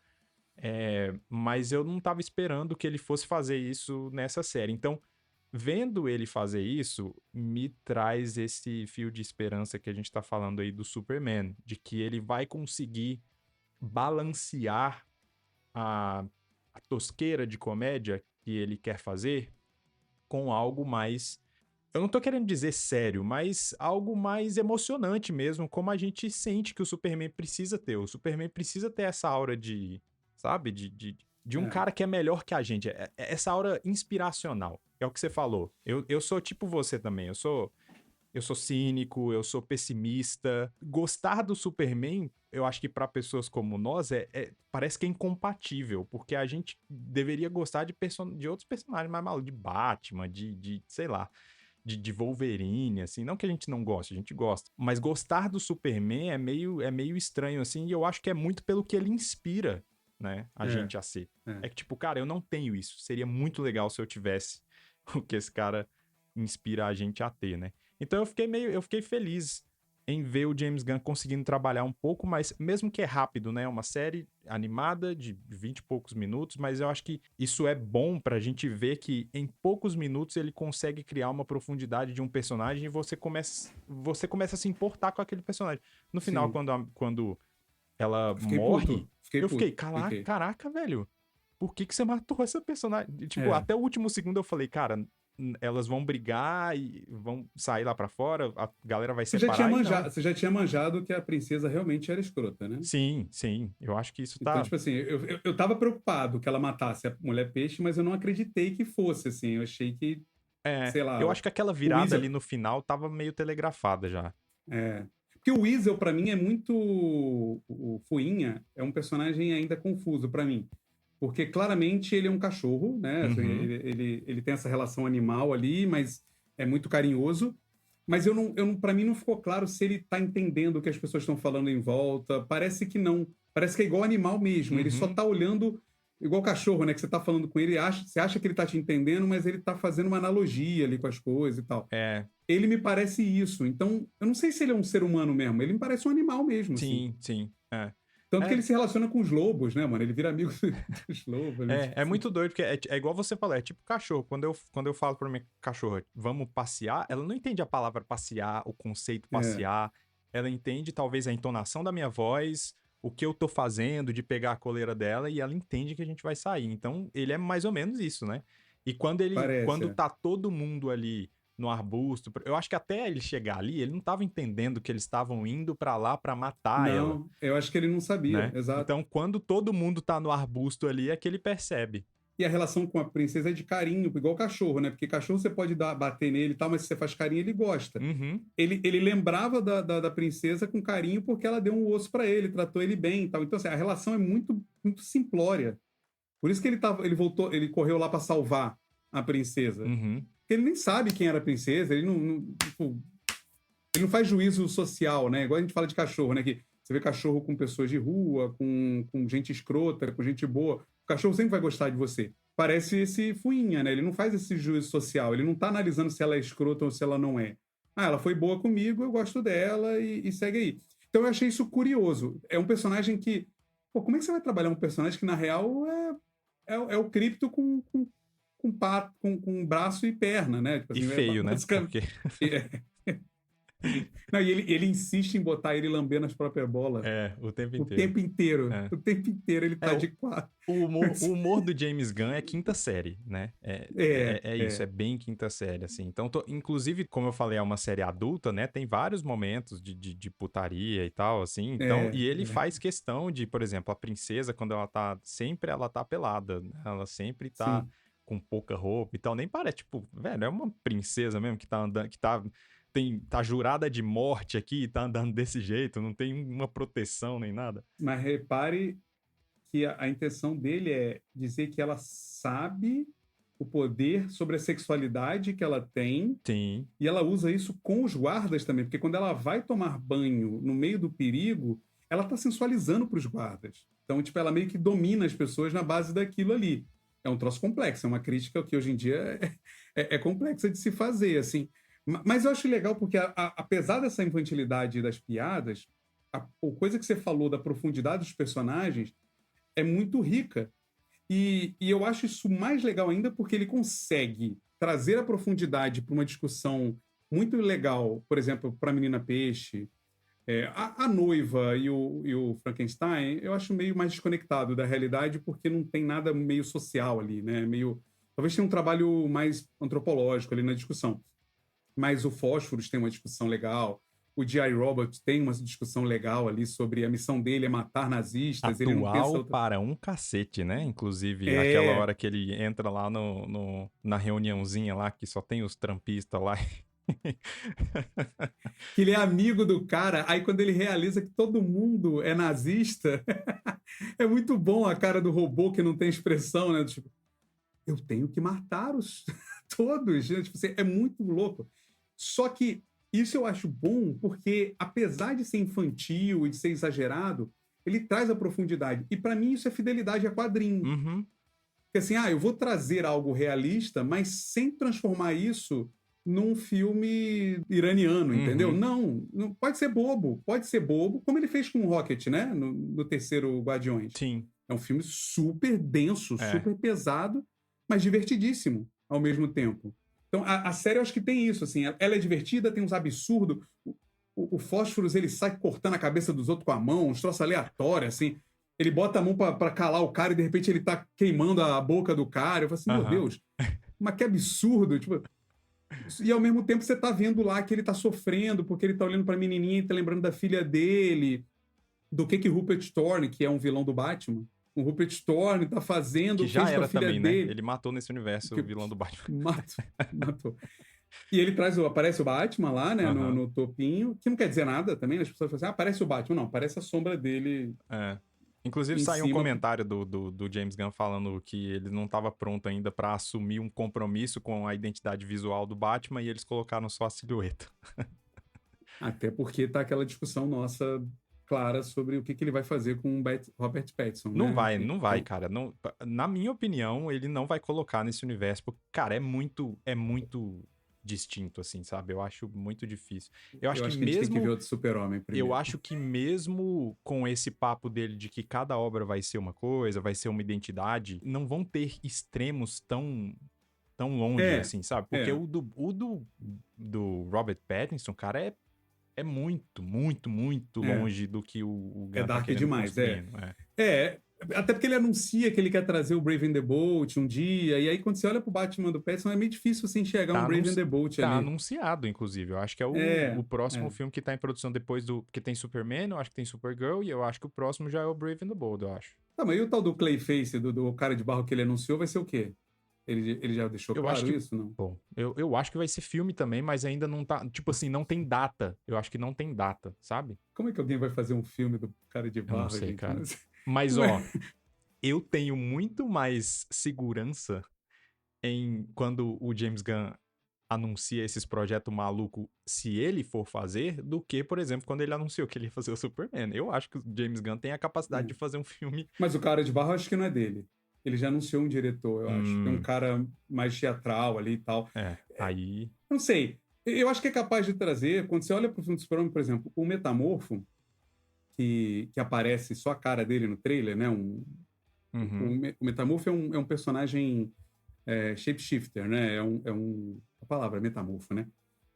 Mas eu não tava esperando que ele fosse fazer isso nessa série. Então, vendo ele fazer isso, me traz esse fio de esperança que a gente tá falando aí do Superman, de que ele vai conseguir balancear a tosqueira de comédia que ele quer fazer com algo mais. Eu não tô querendo dizer sério, mas algo mais emocionante mesmo, como a gente sente que o Superman precisa ter. O Superman precisa ter essa aura de, sabe, de um é. cara que é melhor que a gente. Essa aura inspiracional. É o que você falou. Eu sou tipo você também. Eu sou cínico, eu sou pessimista. Gostar do Superman, eu acho que pra pessoas como nós, parece que é incompatível, porque a gente deveria gostar de outros personagens mais malucos, de Batman, sei lá, de Wolverine, assim. Não que a gente não goste, a gente gosta. Mas gostar do Superman é meio estranho, assim, e eu acho que é muito pelo que ele inspira, né, a É, gente a ser. é. É que, tipo, cara, eu não tenho isso. Seria muito legal se eu tivesse o que esse cara inspira a gente a ter, né? Então eu fiquei feliz em ver o James Gunn conseguindo trabalhar um pouco, mas mesmo que é rápido, né? Uma série animada de 20 e poucos minutos, mas eu acho que isso é bom pra gente ver que em poucos minutos ele consegue criar uma profundidade de um personagem e você começa a se importar com aquele personagem. No final, Sim. quando ela Fiquei morre, puto. Fiquei eu fiquei, puto. caraca, Fiquei. caraca, velho. Por que você matou essa personagem? E, tipo, É. até o último segundo eu falei, cara, elas vão brigar e vão sair lá pra fora, a galera vai separar e não. Você já tinha manjado que a princesa realmente era escrota, né? Sim, sim, eu acho que isso Então, tá. tipo assim, eu tava preocupado que ela matasse a mulher peixe, mas eu não acreditei que fosse, assim. Eu achei que, sei Eu lá, acho que aquela o virada ali Weasel. no final tava meio telegrafada já. É. Porque o Weasel, pra mim, é muito. O Fuinha é um personagem ainda confuso pra mim. Porque claramente ele é um cachorro, né? Assim, Uhum, ele tem essa relação animal ali, mas é muito carinhoso. Mas para mim não ficou claro se ele tá entendendo o que as pessoas estão falando em volta. Parece que não. Parece que é igual animal mesmo. Ele só uhum. tá olhando igual cachorro, né? Que você tá falando com ele, você acha que ele tá te entendendo, mas ele tá fazendo uma analogia ali com as coisas e tal. É, Ele me parece isso. Então, eu não sei se ele é um ser humano mesmo. Ele me parece um animal mesmo, assim. sim, sim. Tanto que É, ele se relaciona com os lobos, né, mano? Ele vira amigo dos lobos ali, tipo é assim. muito doido, porque é igual você falou, é tipo cachorro. Quando eu falo pra minha cachorra, vamos passear, ela não entende a palavra passear, o conceito É, passear. Ela entende talvez a entonação da minha voz, o que eu tô fazendo de pegar a coleira dela, e ela entende que a gente vai sair. Então, ele é mais ou menos isso, né? E parece. quando É. tá todo mundo ali no arbusto, eu acho que até ele chegar ali, ele não tava entendendo que eles estavam indo pra lá pra matar ela, Não, eu acho que ele não sabia, né? exato. Então, quando todo mundo tá no arbusto ali, é que ele percebe. E a relação com a princesa é de carinho, igual cachorro, né? Porque cachorro você pode bater nele e tal, mas se você faz carinho, ele gosta. Uhum. Ele lembrava da princesa com carinho porque ela deu um osso para ele, tratou ele bem e tal. Então, assim, a relação é muito, muito simplória. Por isso que ele voltou, ele correu lá para salvar a princesa. Uhum. Ele nem sabe quem era a princesa, tipo, ele não faz juízo social, né? Igual a gente fala de cachorro, né? Que você vê cachorro com pessoas de rua, com gente escrota, com gente boa. O cachorro sempre vai gostar de você. Parece esse fuinha, né? Ele não faz esse juízo social. Ele não tá analisando se ela é escrota ou se ela não é. Ah, ela foi boa comigo, eu gosto dela e segue aí. Então eu achei isso curioso. É um personagem que. Pô, como é que você vai trabalhar um personagem que, na real, é o cripto com braço e perna, né? Tipo E assim, feio, né? basicamente. Porque. Não, e ele insiste em botar ele lambendo as próprias bolas É, o tempo o inteiro. tempo inteiro. É. O tempo inteiro ele É, tá de quatro. o humor do James Gunn é quinta série, né? É isso, é bem quinta série, assim. Então, inclusive, como eu falei, é uma série adulta, né? Tem vários momentos de putaria e tal, assim. Então, É, e ele é, faz questão de, por exemplo, a princesa, quando ela tá. Sempre ela tá pelada, né? Ela sempre tá sim. com pouca roupa e tal. Nem parece, tipo, velho, é uma princesa mesmo que tá andando, que tá. Tá jurada de morte aqui e tá andando desse jeito, não tem uma proteção nem nada. Mas repare que a intenção dele é dizer que ela sabe o poder sobre a sexualidade que ela tem Sim. e ela usa isso com os guardas também, porque quando ela vai tomar banho no meio do perigo, ela está sensualizando para os guardas. Então, tipo, ela meio que domina as pessoas na base daquilo ali. É um troço complexo, é uma crítica que hoje em dia é complexa de se fazer, assim. Mas eu acho legal porque, apesar dessa infantilidade das piadas, a coisa que você falou da profundidade dos personagens é muito rica. E eu acho isso mais legal ainda porque ele consegue trazer a profundidade para uma discussão muito legal, por exemplo, para a Menina Peixe. A noiva e o Frankenstein, eu acho meio mais desconectado da realidade porque não tem nada meio social ali, né? Meio, talvez tenha um trabalho mais antropológico ali na discussão. Mas o Fósforos tem uma discussão legal. O G.I. Robert tem uma discussão legal ali sobre a missão dele é matar nazistas, ele não pensa Atual outra. para um cacete, né? Inclusive, aquela É, hora que ele entra lá na reuniãozinha lá, que só tem os trampistas lá. que ele é amigo do cara, aí quando ele realiza que todo mundo é nazista, é muito bom a cara do robô que não tem expressão, né? Tipo, eu tenho que matar os todos, né? Tipo, assim, é muito louco. Só que isso eu acho bom porque, apesar de ser infantil e de ser exagerado, ele traz a profundidade. E para mim isso é fidelidade a quadrinho. Uhum, Porque assim, eu vou trazer algo realista, mas sem transformar isso num filme iraniano, entendeu? uhum. Não, não pode ser bobo, como ele fez com o Rocket, né? No terceiro Guardiões. Sim, É um filme super denso, é. super pesado, mas divertidíssimo ao mesmo tempo. Então, a série eu acho que tem isso, assim, ela é divertida, tem uns absurdos. O Fósforos, ele sai cortando a cabeça dos outros com a mão, uns troços aleatórios, assim. Ele bota a mão pra calar o cara e de repente ele tá queimando a boca do cara. Eu falo assim, meu Aham. Deus, mas que absurdo. Tipo, e ao mesmo tempo você tá vendo lá que ele tá sofrendo porque ele tá olhando pra menininha e tá lembrando da filha dele, do que Rupert Thorne, que é um vilão do Batman, o Rupert Thorne tá Que fazendo, já fez com a era filha também, né? dele. Ele matou nesse universo o Que vilão do Batman. matou. E ele aparece o Batman lá, né, no, Aham. no topinho, que não quer dizer nada também, as pessoas falam assim, aparece o Batman. Não, aparece a sombra dele É. Inclusive, em saiu um cima. comentário do James Gunn falando que ele não estava pronto ainda para assumir um compromisso com a identidade visual do Batman e eles colocaram só a silhueta. Até porque tá aquela discussão nossa clara sobre o que ele vai fazer com o Robert Pattinson, Não né? vai, não vai, Então, cara. Não, na minha opinião, ele não vai colocar nesse universo, porque, cara, é muito distinto, assim, sabe? Eu acho muito difícil. Eu acho eu que acho que a gente tem que ver mesmo, o Super-Homem eu primeiro. acho que mesmo com esse papo dele de que cada obra vai ser uma coisa, vai ser uma identidade, não vão ter extremos tão longe, É, assim, sabe? Porque é, do Robert Pattinson, cara, é muito é. longe do que o É Gunn tá dark querendo demais, é. construindo. É. É, até porque ele anuncia que ele quer trazer o Brave and the Bolt um dia, e aí quando você olha pro Batman do Pattinson, é meio difícil você enxergar Tá, um Brave and the Bolt tá ali. anunciado, inclusive. Eu acho que é É, o próximo é. filme que tá em produção depois do. Porque tem Superman, eu acho que tem Supergirl, e eu acho que o próximo já é o Brave and the Bold, eu acho. Tá, mas e o tal do Clayface, do cara de barro que ele anunciou, vai ser o quê? Ele já deixou Eu acho claro que. isso, não? Bom, eu acho que vai ser filme também, mas ainda não tá. Tipo assim, não tem data. Eu acho que não tem data, sabe? Como é que alguém vai fazer um filme do cara de Eu não barro, sei, gente? cara. Mas, Mas, ó, eu tenho muito mais segurança em quando o James Gunn anuncia esses projetos malucos, se ele for fazer, do que, por exemplo, quando ele anunciou que ele ia fazer o Superman. Eu acho que o James Gunn tem a capacidade de fazer um filme. mas o cara de barro acho que não é dele. Ele já anunciou um diretor, eu acho. Tem um Hum, cara mais teatral ali e tal. aí. Não sei. Eu acho que é capaz de trazer, quando você olha pro filme do Super-Homem, por exemplo, o Metamorfo, que aparece só a cara dele no trailer, né? Uhum. O Metamorfo é um personagem shapeshifter, né? A palavra, metamorfo, né?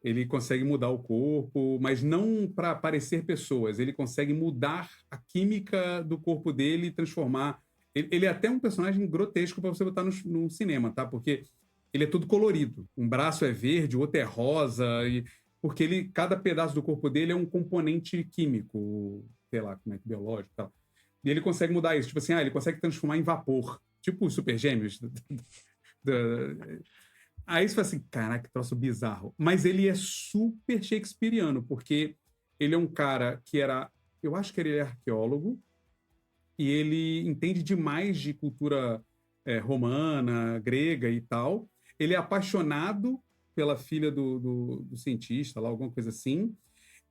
Ele consegue mudar o corpo, mas não para parecer pessoas. Ele consegue mudar a química do corpo dele e transformar. Ele é até um personagem grotesco para você botar no cinema, tá? Porque ele é todo colorido. Um braço é verde, o outro é rosa, porque cada pedaço do corpo dele é um componente químico, sei lá, como é que biológico e tal. E ele consegue mudar isso. Tipo assim, ele consegue transformar em vapor. Tipo os Super Gêmeos. Aí você fala assim, caraca, que troço bizarro. Mas ele é super shakespeariano, porque ele é um cara que era, eu acho que ele é arqueólogo, e ele entende demais de cultura romana, grega e tal. Ele é apaixonado pela filha do cientista, lá, alguma coisa assim.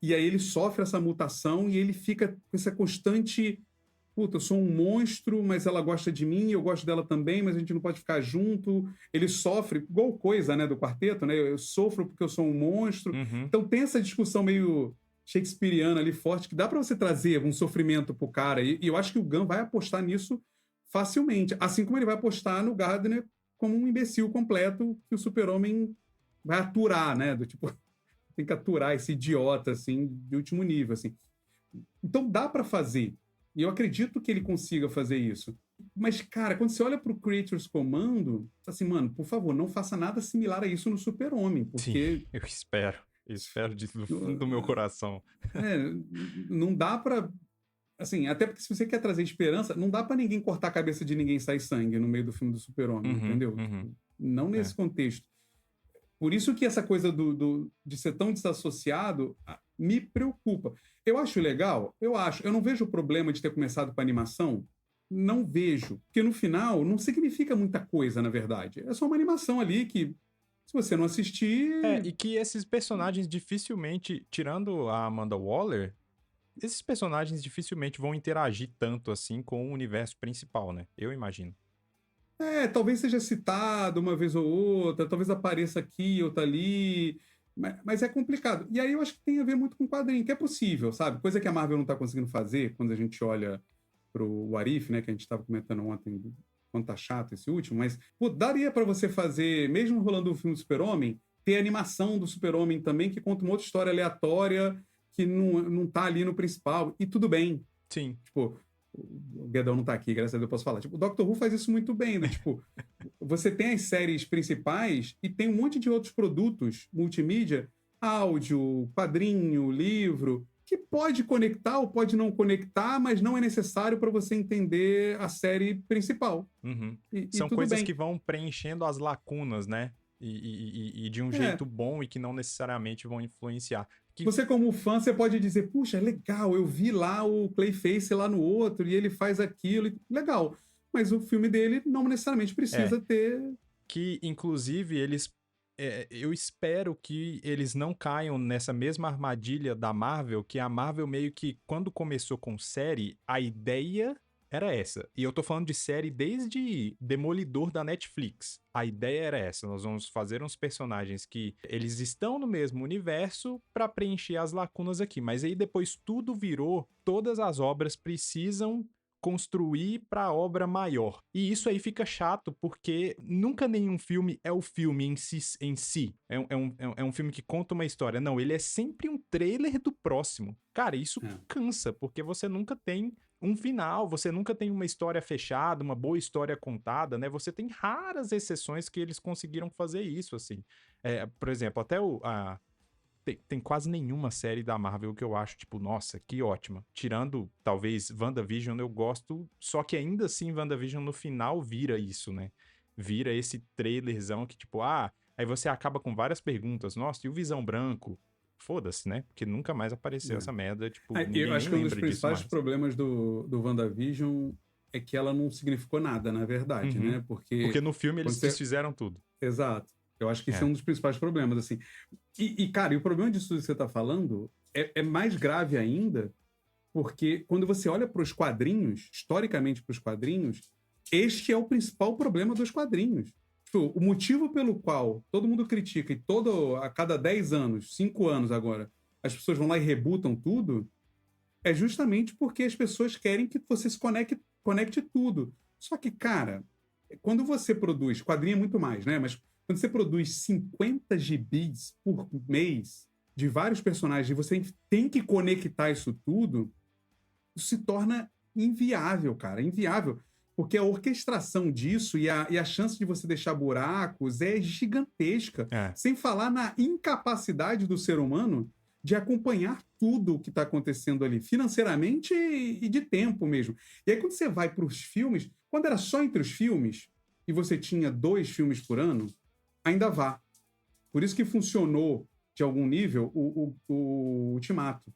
E aí ele sofre essa mutação e ele fica com essa constante. Puta, eu sou um monstro, mas ela gosta de mim, eu gosto dela também, mas a gente não pode ficar junto. Ele sofre, igual coisa, né, do quarteto, né? Eu sofro porque eu sou um monstro. Uhum. Então tem essa discussão meio shakespeariana ali forte, que dá para você trazer um sofrimento pro cara. E eu acho que o Gunn vai apostar nisso facilmente. Assim como ele vai apostar no Gardner como um imbecil completo que o Super-Homem vai aturar, né? Do tipo, tem que aturar esse idiota, assim, de último nível, assim. Então dá para fazer. E eu acredito que ele consiga fazer isso. Mas, cara, quando você olha para o Creators Commando, assim, mano, por favor, não faça nada similar a isso no Super-Homem, Sim, porque eu espero. Eu espero do fundo do meu coração. é, não dá para, assim, até porque se você quer trazer esperança, não dá para ninguém cortar a cabeça de ninguém e sair sangue no meio do filme do Super-Homem, Uhum, entendeu? uhum. Tipo, não nesse É. contexto. Por isso que essa coisa de ser tão desassociado me preocupa. Eu acho legal? Eu acho. Eu não vejo o problema de ter começado com animação. Não vejo. Porque no final não significa muita coisa, na verdade. É só uma animação ali que, se você não assistir. E que esses personagens dificilmente, tirando a Amanda Waller, esses personagens dificilmente vão interagir tanto assim com o universo principal, né? Eu imagino. Talvez seja citado uma vez ou outra, talvez apareça aqui, outra ali. Mas é complicado. E aí eu acho que tem a ver muito com quadrinho, que é possível, sabe? Coisa que a Marvel não está conseguindo fazer quando a gente olha pro What If, né? Que a gente estava comentando ontem, quanto tá chato esse último, mas pô, daria para você fazer, mesmo rolando o filme do Super-Homem, ter animação do Super-Homem também, que conta uma outra história aleatória que não tá ali no principal. E tudo bem. Sim. Tipo, o Guedão não tá aqui, graças a Deus eu posso falar. Tipo, o Doctor Who faz isso muito bem. Tipo, você tem as séries principais e tem um monte de outros produtos multimídia, áudio, quadrinho, livro, que pode conectar ou pode não conectar, mas não é necessário para você entender a série principal. Uhum. E São tudo coisas que bem. vão preenchendo as lacunas, né? E de um É, jeito bom e que não necessariamente vão influenciar. Que, você como fã, você pode dizer, puxa, é legal, eu vi lá o Clayface lá no outro e ele faz aquilo. Legal. Mas o filme dele não necessariamente é, precisa ter. que inclusive eles. Eu espero que eles não caiam nessa mesma armadilha da Marvel, que a Marvel meio que, quando começou com série, a ideia era essa. E eu tô falando de série desde Demolidor da Netflix. A ideia era essa. Nós vamos fazer uns personagens que eles estão no mesmo universo para preencher as lacunas aqui. Mas aí depois tudo virou, todas as obras precisam construir para a obra maior. E isso aí fica chato, porque nunca nenhum filme é o filme em si. É um filme que conta uma história. Não, ele é sempre um trailer do próximo. Cara, isso É. cansa, porque você nunca tem um final, você nunca tem uma história fechada, uma boa história contada, né? Você tem raras exceções que eles conseguiram fazer isso, assim. Por exemplo, até tem quase nenhuma série da Marvel que eu acho, tipo, nossa, que ótima. Tirando, talvez, WandaVision, eu gosto, só que ainda assim, WandaVision no final vira isso, né? Vira esse trailerzão que, tipo, aí você acaba com várias perguntas. Nossa, e o Visão Branco? Foda-se, né? Porque nunca mais apareceu essa merda, tipo, Eu ninguém acho nem que um dos lembra disso principais mais. problemas do WandaVision é que ela não significou nada, na verdade, Uhum. né? Porque Porque no filme quando eles você. desfizeram tudo. Exato. Eu acho que esse é É. um dos principais problemas, assim. Cara, e o problema disso que você está falando é mais grave ainda, porque quando você olha para os quadrinhos, historicamente para os quadrinhos, este é o principal problema dos quadrinhos. Tipo, o motivo pelo qual todo mundo critica e a cada 10 anos, 5 anos agora, as pessoas vão lá e rebutam tudo, é justamente porque as pessoas querem que você se conecte tudo. Só que, cara, quando você produz, quadrinho é muito mais, né? Mas quando você produz 50 gibis por mês de vários personagens e você tem que conectar isso tudo, isso se torna inviável, cara, inviável. Porque a orquestração disso e a chance de você deixar buracos é gigantesca. É. Sem falar na incapacidade do ser humano de acompanhar tudo o que está acontecendo ali, financeiramente e de tempo mesmo. E aí, quando você vai para os filmes, quando era só entre os filmes, e você tinha 2 filmes por ano, ainda vá. Por isso que funcionou, de algum nível, o Ultimato.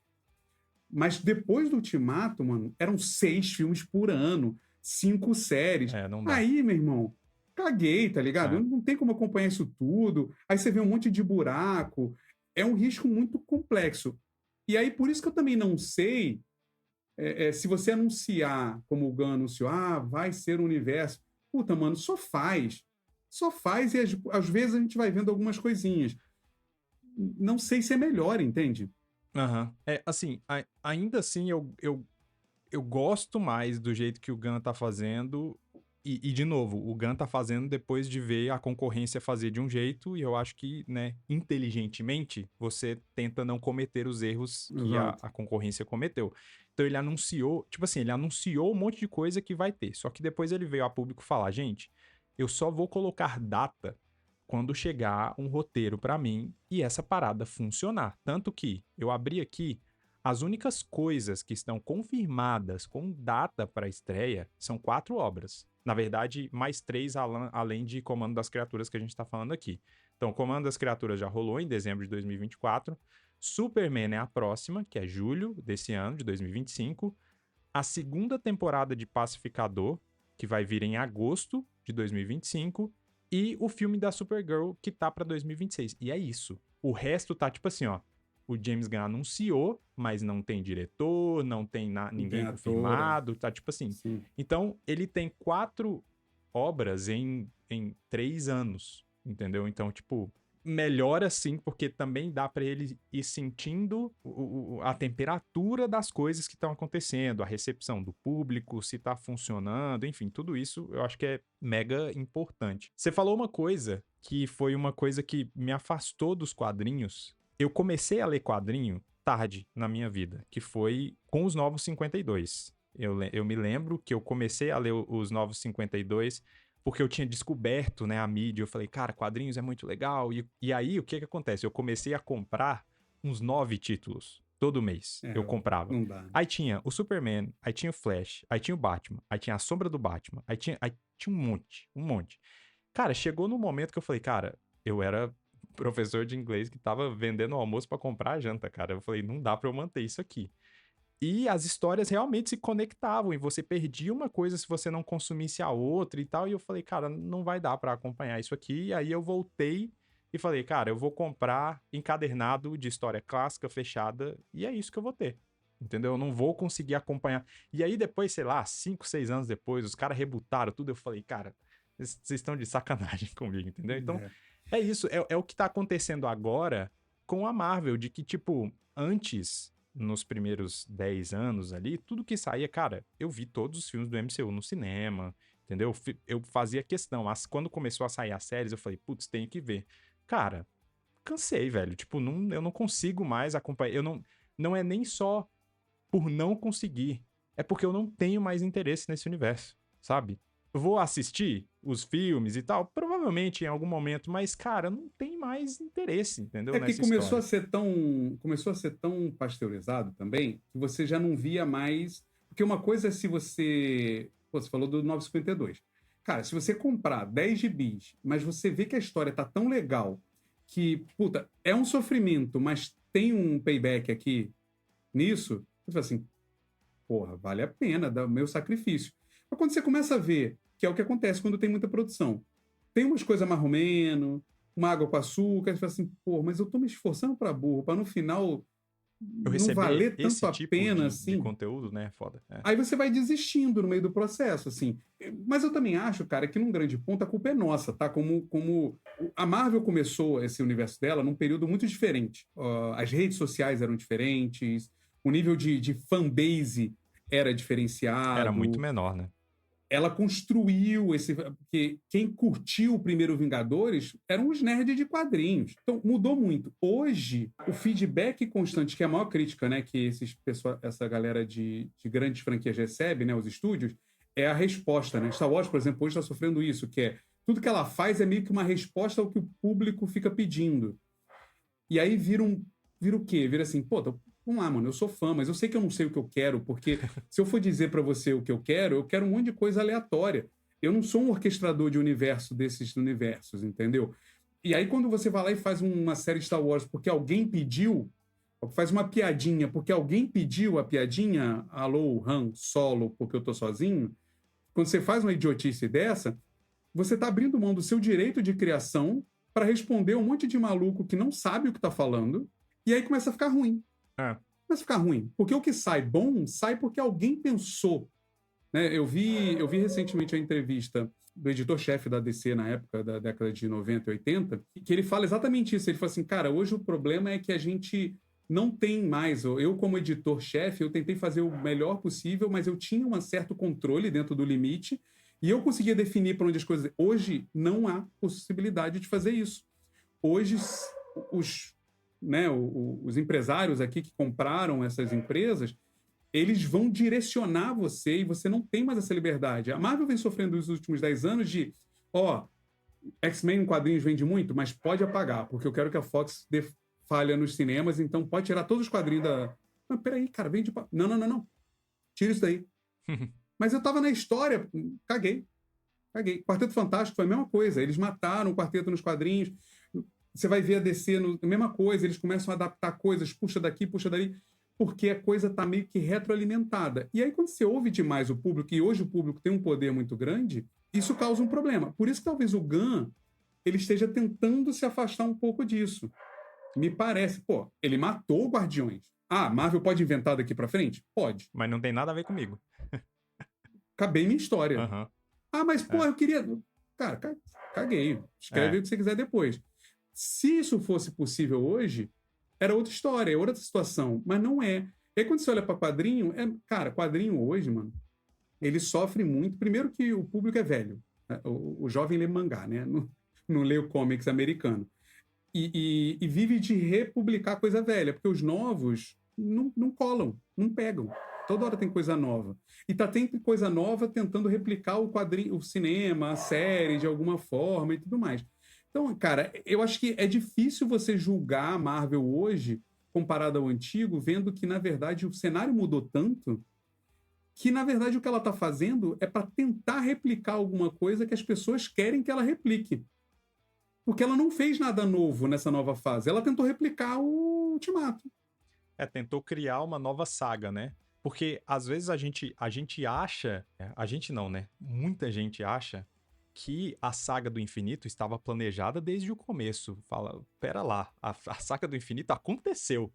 Mas depois do Ultimato, mano, eram 6 filmes por ano, 5 séries. É, não dá. Aí, meu irmão, caguei, tá ligado? É. Não tem como acompanhar isso tudo. Aí você vê um monte de buraco. É um risco muito complexo. E aí, por isso que eu também não sei se você anunciar, como o Gunn anunciou, vai ser um universo. Puta, mano, só faz. Só faz e às vezes a gente vai vendo algumas coisinhas. Não sei se é melhor, entende? Aham. É, assim, ainda assim eu gosto mais do jeito que o Gunn tá fazendo. E, de novo, o Gunn tá fazendo depois de ver a concorrência fazer de um jeito, e eu acho que, né, inteligentemente, você tenta não cometer os erros que a, Exato. a concorrência cometeu. Então ele anunciou, tipo assim, ele anunciou um monte de coisa que vai ter, só que depois ele veio a público falar, gente, eu só vou colocar data quando chegar um roteiro pra mim e essa parada funcionar. Tanto que eu abri aqui, as únicas coisas que estão confirmadas com data para estreia são 4 obras. Na verdade, mais 3 além de Comando das Criaturas que a gente está falando aqui. Então, Comando das Criaturas já rolou em dezembro de 2024. Superman é a próxima, que é julho desse ano, de 2025. A segunda temporada de Pacificador, que vai vir em agosto de 2025. E o filme da Supergirl, que tá pra 2026. E é isso. O resto tá tipo assim, ó. O James Gunn anunciou, mas não tem diretor, não tem Não tem ninguém atora. confirmado, tá tipo assim. Sim. Então, ele tem 4 obras em 3 anos, entendeu? Então, tipo, melhora sim, porque também dá pra ele ir sentindo a temperatura das coisas que estão acontecendo, a recepção do público, se tá funcionando, enfim, tudo isso eu acho que é mega importante. Você falou uma coisa que foi uma coisa que me afastou dos quadrinhos. Eu comecei a ler quadrinho tarde na minha vida, que foi com os Novos 52. Eu me lembro que eu comecei a ler os Novos 52 porque eu tinha descoberto, né, a mídia. Eu falei, cara, quadrinhos é muito legal. E aí, o que que acontece? Eu comecei a comprar uns 9 títulos todo mês. É, Eu comprava. não dá. Aí tinha o Superman, aí tinha o Flash, aí tinha o Batman, aí tinha a Sombra do Batman, aí tinha um monte, um monte. Cara, chegou no momento que eu falei, cara, eu era professor de inglês que tava vendendo o almoço pra comprar a janta, cara. Eu falei, não dá pra eu manter isso aqui. E as histórias realmente se conectavam e você perdia uma coisa se você não consumisse a outra e tal. E eu falei, cara, não vai dar pra acompanhar isso aqui. E aí eu voltei e falei, cara, eu vou comprar encadernado de história clássica fechada e é isso que eu vou ter. Entendeu? Eu não vou conseguir acompanhar. E aí depois, sei lá, 5, 6 anos depois, os caras rebutaram tudo. Eu falei, cara, vocês estão de sacanagem comigo, entendeu? Então, É. é isso. É o que tá acontecendo agora com a Marvel, de que, tipo, antes nos primeiros 10 anos ali, tudo que saía, cara, eu vi todos os filmes do MCU no cinema, entendeu? Eu fazia questão. Quando começou a sair as séries, eu falei, putz, tenho que ver. Cara, cansei, velho. Tipo, eu não consigo mais acompanhar. Não é nem só por não conseguir, é porque eu não tenho mais interesse nesse universo, sabe? Eu vou assistir os filmes e tal, provavelmente em algum momento, mas, cara, não tem mais interesse, entendeu? É que Nessa história. começou a ser tão pasteurizado também que você já não via mais. Porque uma coisa é se você. Pô, você falou do 952. Cara, se você comprar 10 gibis, mas você vê que a história tá tão legal que, puta, é um sofrimento, mas tem um payback aqui nisso, você fala assim, porra, vale a pena dar o meu sacrifício. Mas quando você começa a ver, que é o que acontece quando tem muita produção, tem umas coisas mais ou menos, uma água com açúcar, você fala assim, pô, mas eu tô me esforçando para burro, para no final Eu não receber valer esse tanto a tipo pena de assim. conteúdo, né? Foda. É. Aí você vai desistindo no meio do processo, assim. Mas eu também acho, cara, que num grande ponto a culpa é nossa, tá? Como a Marvel começou esse universo dela num período muito diferente. As redes sociais eram diferentes, o nível de fanbase era Era muito diferenciado, menor, né? ela construiu esse. Porque quem curtiu o primeiro Vingadores eram os nerds de quadrinhos. Então, mudou muito. Hoje, o feedback constante, que é a maior crítica, né, que essa galera de grandes franquias recebe, né, os estúdios, é a resposta, né? Star Wars, por exemplo, hoje está sofrendo isso, que é tudo que ela faz é meio que uma resposta ao que o público fica pedindo. E aí vira o quê? Vira assim, pô, vamos lá, mano, eu sou fã, mas eu sei que eu não sei o que eu quero, porque se eu for dizer pra você o que eu quero um monte de coisa aleatória. Eu não sou um orquestrador de universo desses universos, entendeu? E aí quando você vai lá e faz uma série Star Wars porque alguém pediu, faz uma piadinha porque alguém pediu a piadinha, alô, Han Solo, porque eu tô sozinho, quando você faz uma idiotice dessa, você tá abrindo mão do seu direito de criação para responder um monte de maluco que não sabe o que tá falando, e aí começa a ficar ruim. É. Começa a ficar ruim. Porque o que sai bom, sai porque alguém pensou. Né? Eu vi recentemente a entrevista do editor-chefe da DC na época da década de 90 e 80, que ele fala exatamente isso. Ele fala assim, cara, hoje o problema é que a gente não tem mais. Eu, como editor-chefe, eu tentei fazer o melhor possível, mas eu tinha um certo controle dentro do limite e eu conseguia definir para onde as coisas... Hoje não há possibilidade de fazer isso. Hoje os empresários aqui que compraram essas empresas, eles vão direcionar você e você não tem mais essa liberdade. A Marvel vem sofrendo nos últimos 10 anos de, X-Men em quadrinhos vende muito, mas pode apagar, porque eu quero que a Fox dê falha nos cinemas, então pode tirar todos os quadrinhos da... Mas peraí, cara, vende... Não. Tira isso daí. Mas eu tava na história, caguei. Quarteto Fantástico foi a mesma coisa. Eles mataram o quarteto nos quadrinhos. Você vai ver a DC, a mesma coisa. Eles começam a adaptar coisas, puxa daqui, puxa dali, porque a coisa tá meio que retroalimentada. E aí, quando você ouve demais o público, e hoje o público tem um poder muito grande, isso causa um problema. Por isso que talvez o Gunn ele esteja tentando se afastar um pouco disso. Me parece, ele matou o Guardiões. Marvel pode inventar daqui pra frente? Pode. Mas não tem nada a ver comigo. Acabei minha história. Uhum. Mas, eu queria... Cara, caguei. Escreve o que você quiser depois. Se isso fosse possível hoje, era outra história, é outra situação. Mas não é. E aí, quando você olha para quadrinho, quadrinho hoje, mano, ele sofre muito. Primeiro que o público é velho. Né? O jovem lê mangá, né? Não lê o comics americano. E vive de republicar coisa velha, porque os novos não colam, não pegam. Toda hora tem coisa nova. E tá sempre coisa nova tentando replicar o quadrinho, o cinema, a série, de alguma forma e tudo mais. Então, cara, eu acho que é difícil você julgar a Marvel hoje, comparado ao antigo, vendo que, na verdade, o cenário mudou tanto que, na verdade, o que ela tá fazendo é para tentar replicar alguma coisa que as pessoas querem que ela replique. Porque ela não fez nada novo nessa nova fase. Ela tentou replicar o Ultimato. Tentou criar uma nova saga, né? Porque, às vezes, a gente acha... A gente não, né? Muita gente acha que a Saga do Infinito estava planejada desde o começo. Fala, pera lá, a Saga do Infinito aconteceu.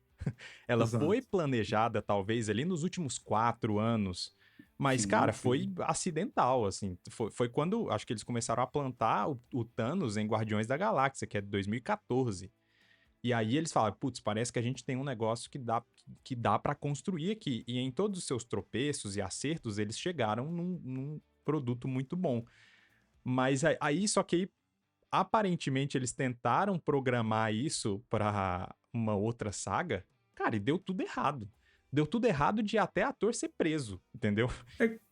Ela Exato. foi planejada, talvez, ali nos últimos 4 anos. Mas, cara, foi acidental, assim. Foi quando, acho que eles começaram a plantar o Thanos em Guardiões da Galáxia, que é de 2014. E aí eles falam, putz, parece que a gente tem um negócio que dá para construir aqui. E em todos os seus tropeços e acertos, eles chegaram num produto muito bom. Mas aí, só que aí, aparentemente, eles tentaram programar isso pra uma outra saga. Cara, e deu tudo errado. Deu tudo errado de até ator ser preso, entendeu?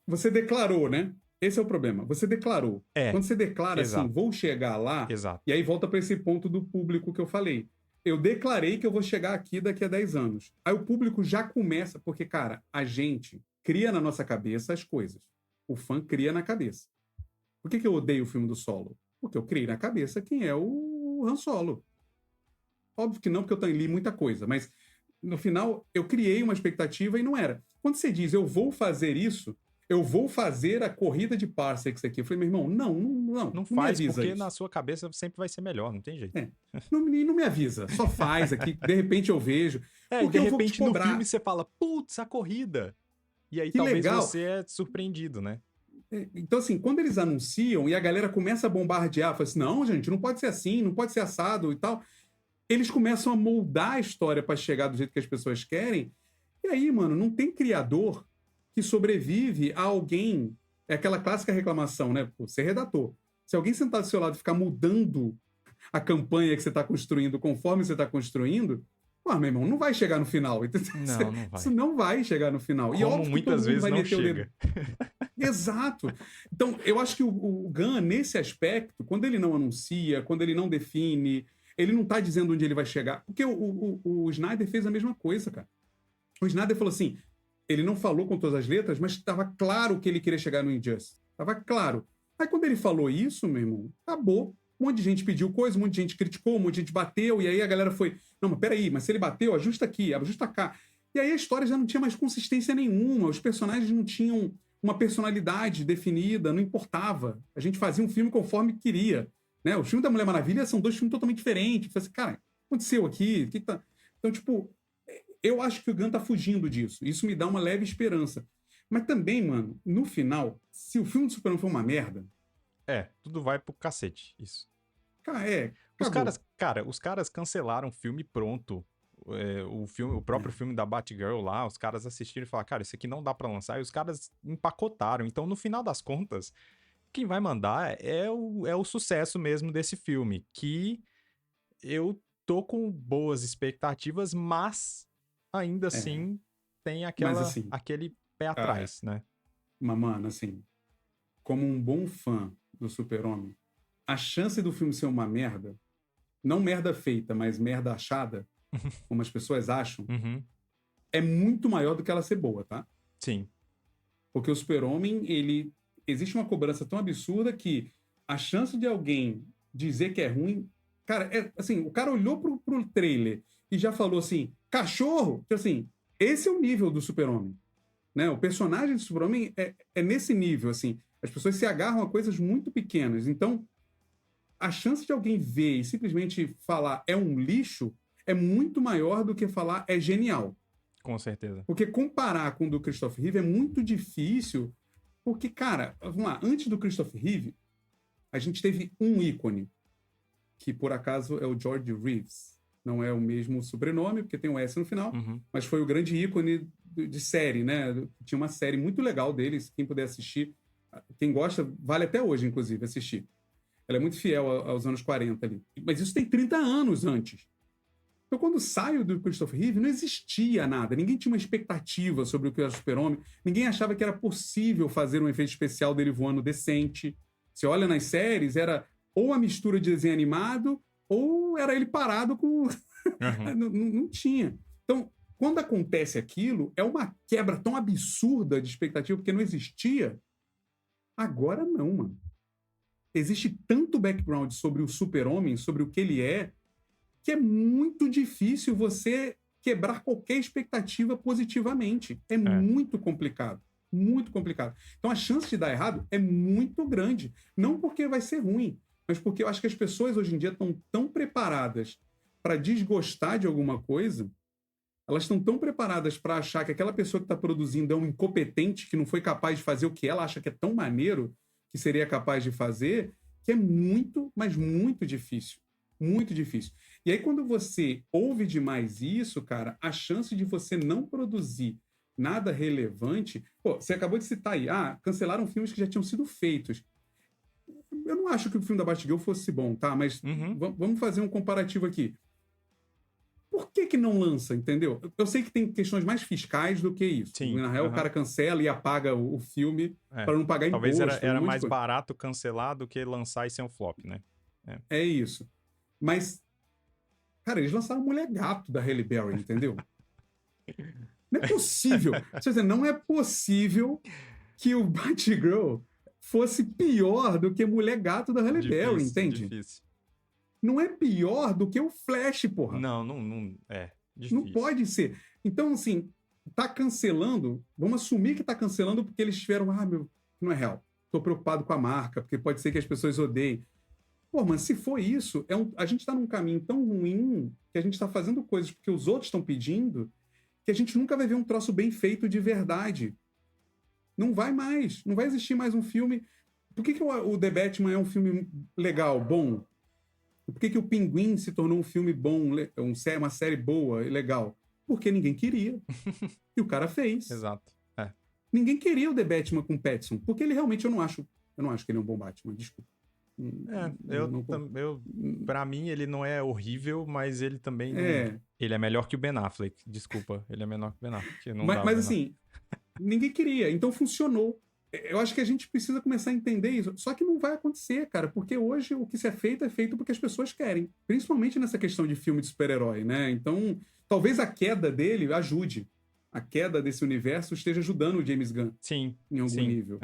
Você declarou, né? Esse é o problema. Você declarou. Quando você declara assim, vou chegar lá, e aí volta para esse ponto do público que eu falei. Eu declarei que eu vou chegar aqui daqui a 10 anos. Aí o público já começa, porque, cara, a gente cria na nossa cabeça as coisas. O fã cria na cabeça. Por que eu odeio o filme do Solo? Porque eu criei na cabeça quem é o Han Solo. Óbvio que não, porque eu li muita coisa, mas no final eu criei uma expectativa e não era. Quando você diz, eu vou fazer isso, eu vou fazer a corrida de parsecs aqui. Eu falei, meu irmão, não faz, me avisa porque isso. Na sua cabeça sempre vai ser melhor, não tem jeito. Não me avisa, só faz aqui, de repente eu vejo. Porque de repente no filme você fala, putz, a corrida. E aí que talvez legal. Você é surpreendido, né? Então, assim, quando eles anunciam e a galera começa a bombardear, fala assim, não, gente, não pode ser assim, não pode ser assado e tal, eles começam a moldar a história para chegar do jeito que as pessoas querem, e aí, mano, não tem criador que sobrevive a alguém É aquela clássica reclamação, né? Pô, você é redator. Se alguém sentar do seu lado e ficar mudando a campanha que você está construindo conforme você está construindo, pô, meu irmão, não vai chegar no final. Não, não Isso vai. não vai chegar no final. E Como óbvio que todo muitas mundo vezes vai não meter o dedo. chega. Exato. Então, eu acho que o Gunn, nesse aspecto, quando ele não anuncia, quando ele não define, ele não está dizendo onde ele vai chegar. Porque o Snyder fez a mesma coisa, cara. O Snyder falou assim, ele não falou com todas as letras, mas estava claro que ele queria chegar no Injustice. Estava claro. Aí quando ele falou isso, meu irmão, acabou. Um monte de gente pediu coisa, um monte de gente criticou, um monte de gente bateu, e aí a galera foi, não, mas peraí, mas se ele bateu, ajusta aqui, ajusta cá. E aí a história já não tinha mais consistência nenhuma, os personagens não tinham uma personalidade definida, não importava. A gente fazia um filme conforme queria. Né? O filme da Mulher Maravilha são dois filmes totalmente diferentes. Você, cara, o que aconteceu aqui? Que tá... Então, tipo, eu acho que o Gunn tá fugindo disso. Isso me dá uma leve esperança. Mas também, mano, no final, se o filme do Superman for uma merda, Tudo vai pro cacete, isso. cara, Os acabou. caras, cara, os caras cancelaram o filme pronto. O próprio filme da Batgirl lá, os caras assistiram e falaram, cara, isso aqui não dá pra lançar, e os caras empacotaram. Então, no final das contas, quem vai mandar é o sucesso mesmo desse filme, que eu tô com boas expectativas, mas ainda É, assim tem mas assim, aquele pé ah, atrás, né? mano, assim, como um bom fã do Super-Homem, a chance do filme ser uma merda, não merda feita, mas merda achada, como as pessoas acham, Uhum, é muito maior do que ela ser boa, tá? sim. Porque o Super-Homem, ele existe uma cobrança tão absurda que a chance de alguém dizer que é ruim, cara, é assim, o cara olhou pro trailer e já falou assim, cachorro, tipo assim, esse é o nível do Super-Homem, né? O personagem do Super-Homem é nesse nível, assim, as pessoas se agarram a coisas muito pequenas. Então, a chance de alguém ver e simplesmente falar é um lixo é muito maior do que falar é genial. Com certeza. Porque comparar com o do Christopher Reeve é muito difícil, porque, cara, vamos lá, antes do Christopher Reeve, a gente teve um ícone, que por acaso é o George Reeves. Não é o mesmo sobrenome, porque tem um S no final, Uhum. mas foi o grande ícone de série, né? Tinha uma série muito legal deles, quem puder assistir, quem gosta, vale até hoje, inclusive, assistir. Ela é muito fiel aos anos 40 ali. Mas isso tem 30 anos antes. Então, quando saio do Christopher Reeve, não existia nada. Ninguém tinha uma expectativa sobre o que era o Super-Homem. Ninguém achava que era possível fazer um efeito especial dele voando decente. Você olha nas séries, era ou a mistura de desenho animado, ou era ele parado com. Uhum. Não tinha. Então, quando acontece aquilo, é uma quebra tão absurda de expectativa, porque não existia. Agora não, mano. Existe tanto background sobre o Super-Homem, sobre o que ele é, que é muito difícil você quebrar qualquer expectativa positivamente. É É. muito complicado. Muito complicado. Então a chance de dar errado é muito grande. Não porque vai ser ruim, mas porque eu acho que as pessoas hoje em dia estão tão preparadas para desgostar de alguma coisa, elas estão tão preparadas para achar que aquela pessoa que está produzindo é um incompetente que não foi capaz de fazer o que ela acha que é tão maneiro que seria capaz de fazer, que é muito, mas muito difícil. Muito difícil. E aí, quando você ouve demais isso, cara, a chance de você não produzir nada relevante. Pô, você acabou de citar aí, cancelaram filmes que já tinham sido feitos. Eu não acho que o filme da Batgirl fosse bom, tá? Mas Uhum. vamos fazer um comparativo aqui. Por que não lança, entendeu? Eu sei que tem questões mais fiscais do que isso. Sim. Na real, o Aham. cara cancela e apaga o filme É. para não pagar Talvez era, imposto, um era monte de mais coisa. barato cancelar do que lançar e ser um flop, né? É. É isso. Mas, cara, eles lançaram Mulher Gato da Halle Berry, entendeu? Não é possível. Quer dizer, não é possível que o Batgirl fosse pior do que Mulher Gato da Halle Berry, Difícil, entende? difícil. Não é pior do que o Flash, porra. Não, não, não. É, Não difícil. pode ser. Então, assim, tá cancelando, vamos assumir que tá cancelando porque eles tiveram, não é real. Tô preocupado com a marca, porque pode ser que as pessoas odeiem. Pô, mas se for isso, a gente tá num caminho tão ruim que a gente tá fazendo coisas porque os outros estão pedindo que a gente nunca vai ver um troço bem feito de verdade. Não vai mais. Não vai existir mais um filme. Por que o The Batman é um filme legal, bom? Por que o Pinguim se tornou um filme bom, uma série boa e legal? Porque ninguém queria. E o cara fez. Exato. É. ninguém queria o The Batman com o Pattinson, porque ele realmente, eu não acho que ele é um bom Batman, desculpa. Pra mim ele não é horrível, mas ele também não... É, Ele é melhor que o Ben Affleck, desculpa. Ele é menor que o Ben Affleck, que não dá o mas Ben Affleck. assim, ninguém queria, então funcionou. Eu acho que a gente precisa começar a entender isso. Só que não vai acontecer, cara, porque hoje o que se é feito porque as pessoas querem. Principalmente nessa questão de filme de super-herói, né? Então, talvez a queda dele ajude. A queda desse universo esteja ajudando o James Gunn Sim, em algum sim, nível.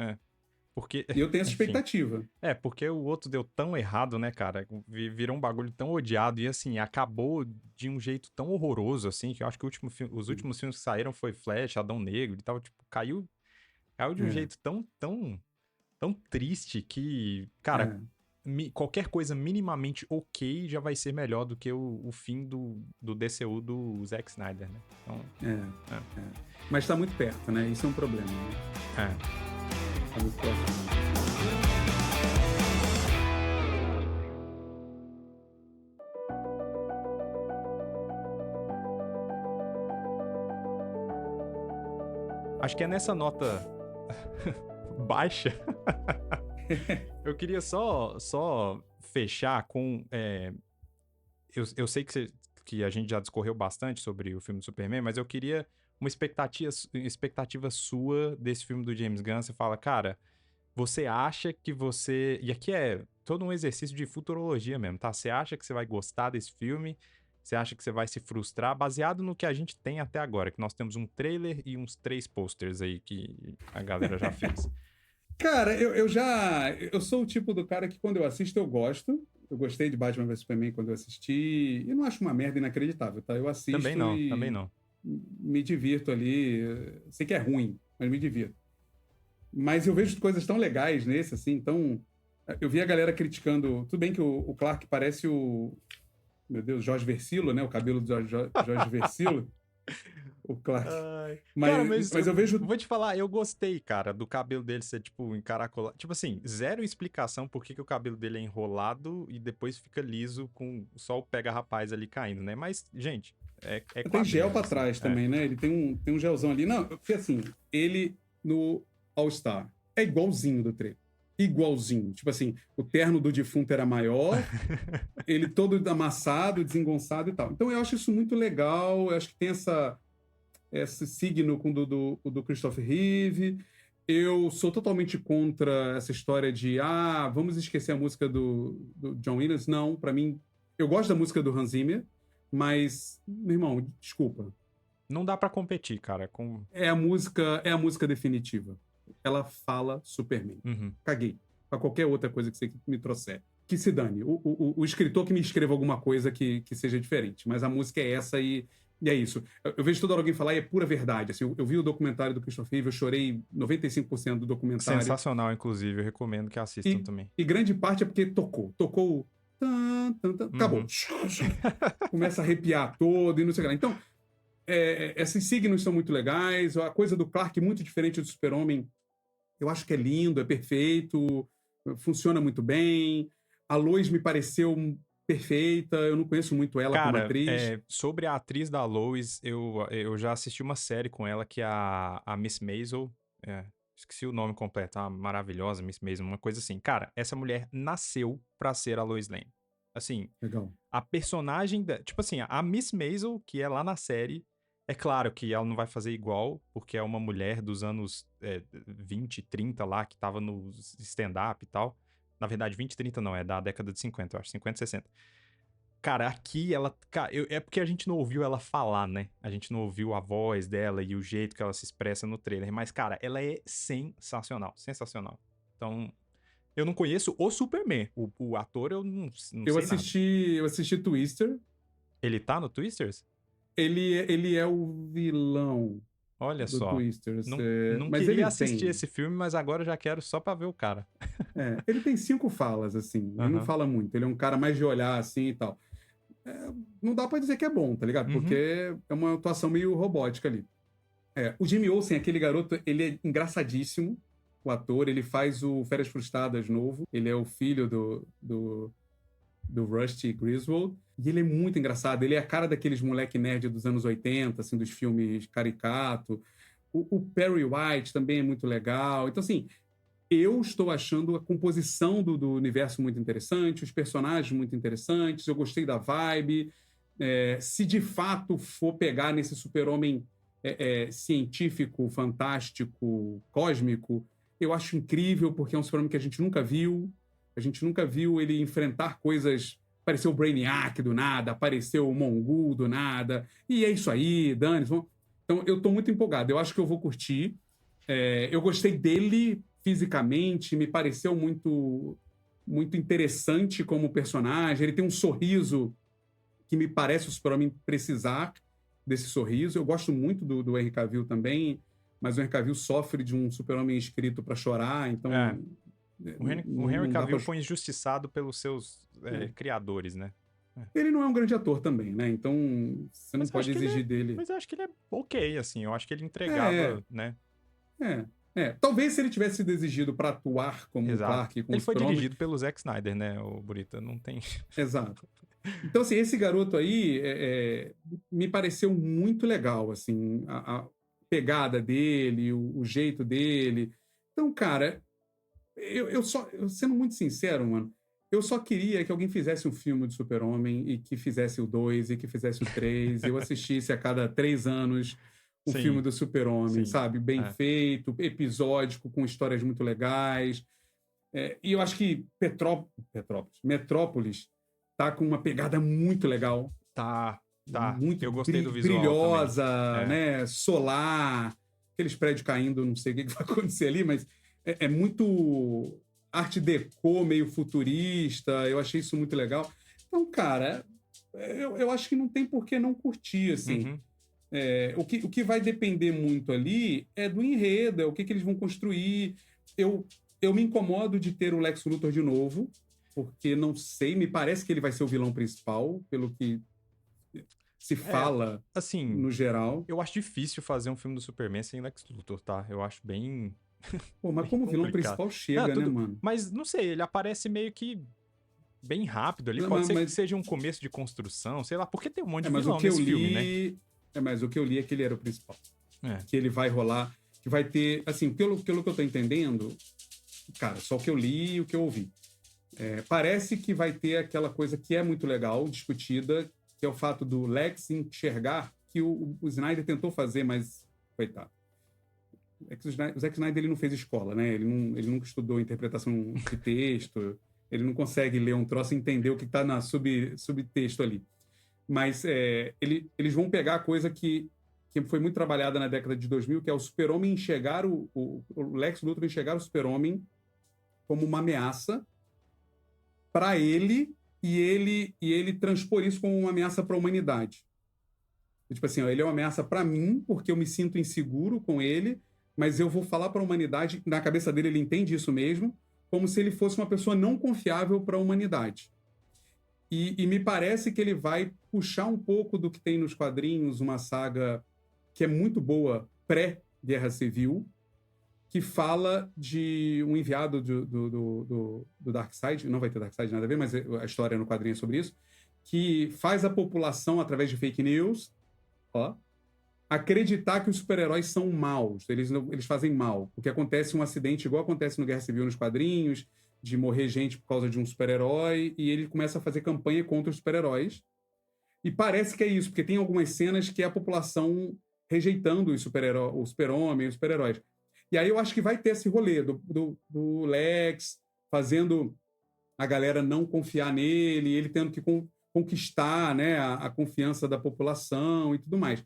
Porque, E eu tenho essa enfim, expectativa. porque o outro deu tão errado, né, cara? Virou um bagulho tão odiado e, assim, acabou de um jeito tão horroroso, assim, que eu acho que os últimos filmes que saíram foi Flash, Adão Negro e tal, tipo, caiu de um É, jeito tão triste que, cara, é, qualquer coisa minimamente ok já vai ser melhor do que o fim do DCU do Zack Snyder, né? Então, é, é, é. Mas tá muito perto, né? Isso é um problema, né? é. Tá muito próximo. Acho que é nessa nota baixa. Eu queria só fechar com. Eu sei que a gente já discorreu bastante sobre o filme do Superman, mas eu queria uma expectativa sua desse filme do James Gunn. Você fala, cara, você acha que você. E aqui é todo um exercício de futurologia mesmo, tá? Você acha que você vai gostar desse filme? Você acha que você vai se frustrar? Baseado no que a gente tem até agora, que nós temos um trailer e uns 3 posters aí que a galera já fez. Cara, eu já. Eu sou o tipo do cara que quando eu assisto eu gosto. Eu gostei de Batman vs Superman quando eu assisti. E não acho uma merda inacreditável, tá? Eu Também assisto não, também e não. me divirto ali. Sei que é ruim, mas me divirto. Mas eu vejo coisas tão legais nesse, assim. Então, eu vi a galera criticando. Tudo bem que o Clark parece o. Meu Deus, Jorge Versilo, né? O cabelo do Jorge Versilo. O Clark. Ai. Cara, Mas, mas eu vejo. vou te falar, eu gostei, cara, do cabelo dele ser, tipo, encaracolado. Tipo assim, zero explicação por que o cabelo dele é enrolado e depois fica liso com só o pega-rapaz ali caindo, né? Mas, gente, é Tem gel quadrinhos, pra assim. trás também, né? Ele tem um gelzão ali. Não, porque assim, ele no All-Star é igualzinho do trailer. Igualzinho. Tipo assim, o terno do defunto era maior, ele todo amassado, desengonçado e tal. Então eu acho isso muito legal. Eu acho que tem esse signo com o do Christopher Reeve. Eu sou totalmente contra essa história de vamos esquecer a música do John Williams. Não, pra mim, eu gosto da música do Hans Zimmer, mas, meu irmão, desculpa. Não dá pra competir, cara, com... É a música definitiva. Ela fala Superman. Uhum. Caguei. Pra qualquer outra coisa que você me trouxer. Que se dane. O escritor que me escreva alguma coisa que seja diferente. Mas a música é essa e é isso. Eu vejo toda hora alguém falar e é pura verdade. Assim, eu vi o documentário do Christopher Reeve, eu chorei 95% do documentário. Sensacional, inclusive, eu recomendo que assistam E, também. e grande parte é porque tocou. Tocou o... Acabou. Uhum. Começa a arrepiar todo e não sei o que lá. Então, esses signos são muito legais. A coisa do Clark, muito diferente do Super-Homem, eu acho que é lindo, é perfeito, funciona muito bem. A Lois me pareceu perfeita, eu não conheço muito ela como Cara, atriz. sobre a atriz da Lois, eu já assisti uma série com ela que é a Miss Maisel. Esqueci o nome completo, a maravilhosa Miss Maisel, uma coisa assim. Cara, essa mulher nasceu pra ser a Lois Lane. Assim, Legal. a personagem tipo assim, a Miss Maisel, que é lá na série, é claro que ela não vai fazer igual, porque é uma mulher dos anos 20, 30 lá, que tava no stand-up e tal. Na verdade, 20, 30 não, é da década de 50, eu acho, 50, 60. Cara, aqui ela. Cara, é porque a gente não ouviu ela falar, né? A gente não ouviu a voz dela e o jeito que ela se expressa no trailer. Mas, cara, ela é sensacional. Sensacional. Então, eu não conheço o Superman. O ator eu não Eu sei nada. assisti, eu assisti Twister. Ele tá no Twisters? Ele é o vilão Olha do só. Twisters. Não Mas queria ele assistir tem. esse filme, mas agora eu já quero só pra ver o cara. Ele tem 5 falas, assim. Ele não Aham. fala muito. Ele é um cara mais de olhar, assim e tal. Não dá pra dizer que é bom, tá ligado? Uhum. Porque é uma atuação meio robótica ali. O Jimmy Olsen, aquele garoto, ele é engraçadíssimo, o ator. Ele faz o Férias Frustradas novo. Ele é o filho do Rusty Griswold. E ele é muito engraçado. Ele é a cara daqueles moleque nerd dos anos 80, assim, dos filmes caricato. O Perry White também é muito legal. Então, assim, eu estou achando a composição do universo muito interessante, os personagens muito interessantes, eu gostei da vibe. Se de fato for pegar nesse super-homem científico, fantástico, cósmico, eu acho incrível, porque é um super-homem que a gente nunca viu. A gente nunca viu ele enfrentar coisas. Apareceu o Brainiac do nada, apareceu o Mongul do nada, e é isso aí, dane-se. Então, eu tô muito empolgado. Eu acho que eu vou curtir. Eu gostei dele fisicamente, me pareceu muito, muito interessante como personagem. Ele tem um sorriso que me parece o Super-Homem precisar desse sorriso. Eu gosto muito do Henry Cavill também, mas o Henry Cavill sofre de um Super-Homem escrito para chorar, então O Henry não dá Cavill pra... foi injustiçado pelos seus criadores, né? Ele não é um grande ator também, né? Então você não pode exigir dele. Mas eu acho que ele é ok, assim. Eu acho que ele entregava, né? Talvez se ele tivesse sido exigido para atuar como o Clark e como ele o foi Super-Homem... dirigido pelo Zack Snyder, né, o Burita? Não tem... Exato. Então, assim, esse garoto aí me pareceu muito legal, assim, a pegada dele, o jeito dele. Então, cara, sendo muito sincero, mano, eu só queria que alguém fizesse um filme de Super-Homem e que fizesse o 2 e que fizesse o 3. Eu assistisse a cada 3 anos o filme do Super-Homem, sabe? Bem feito, episódico, com histórias muito legais. E eu acho que Metrópolis tá com uma pegada muito legal. Tá. Muito eu gostei do visual brilhosa, também. né? Solar, aqueles prédios caindo, não sei o que vai acontecer ali, mas é muito arte deco, meio futurista. Eu achei isso muito legal. Então, cara, eu acho que não tem por que não curtir, assim. O que vai depender muito ali é do enredo, é o que eles vão construir. Eu me incomodo de ter o Lex Luthor de novo, porque não sei, me parece que ele vai ser o vilão principal, pelo que se fala, assim, no geral. Eu acho difícil fazer um filme do Superman sem Lex Luthor, tá? Eu acho bem... Pô, mas como vilão principal chega, né, mano? Mas, não sei, ele aparece meio que bem rápido ali. Pode ser que seja um começo de construção, sei lá, porque tem um monte de vilão nesse filme, né? Mas o que eu li é que ele era o principal. Que ele vai rolar, que vai ter... Assim, pelo que eu tô entendendo, cara, só o que eu li e o que eu ouvi. Parece que vai ter aquela coisa que é muito legal, discutida, que é o fato do Lex enxergar que o Snyder tentou fazer, mas, coitado. É que o Zack Snyder ele não fez escola, né? Ele nunca estudou interpretação de texto, ele não consegue ler um troço e entender o que está na subtexto ali. Mas eles vão pegar a coisa que foi muito trabalhada na década de 2000, que é o Super-Homem enxergar o Lex Luthor enxergar o Super-Homem como uma ameaça para ele e ele transpor isso como uma ameaça para a humanidade. Tipo assim, ele é uma ameaça para mim porque eu me sinto inseguro com ele, mas eu vou falar para a humanidade, na cabeça dele ele entende isso mesmo, como se ele fosse uma pessoa não confiável para a humanidade. E me parece que ele vai puxar um pouco do que tem nos quadrinhos, uma saga que é muito boa pré-Guerra Civil, que fala de um enviado do Darkseid, não vai ter Darkseid nada a ver, mas a história no quadrinho é sobre isso, que faz a população, através de fake news, acreditar que os super-heróis são maus, eles fazem mal, porque acontece um acidente igual acontece no Guerra Civil nos quadrinhos, de morrer gente por causa de um super-herói, e ele começa a fazer campanha contra os super-heróis. E parece que é isso, porque tem algumas cenas que é a população rejeitando o super-homem, os super-heróis. E aí eu acho que vai ter esse rolê do Lex fazendo a galera não confiar nele, ele tendo que conquistar, né, a confiança da população e tudo mais.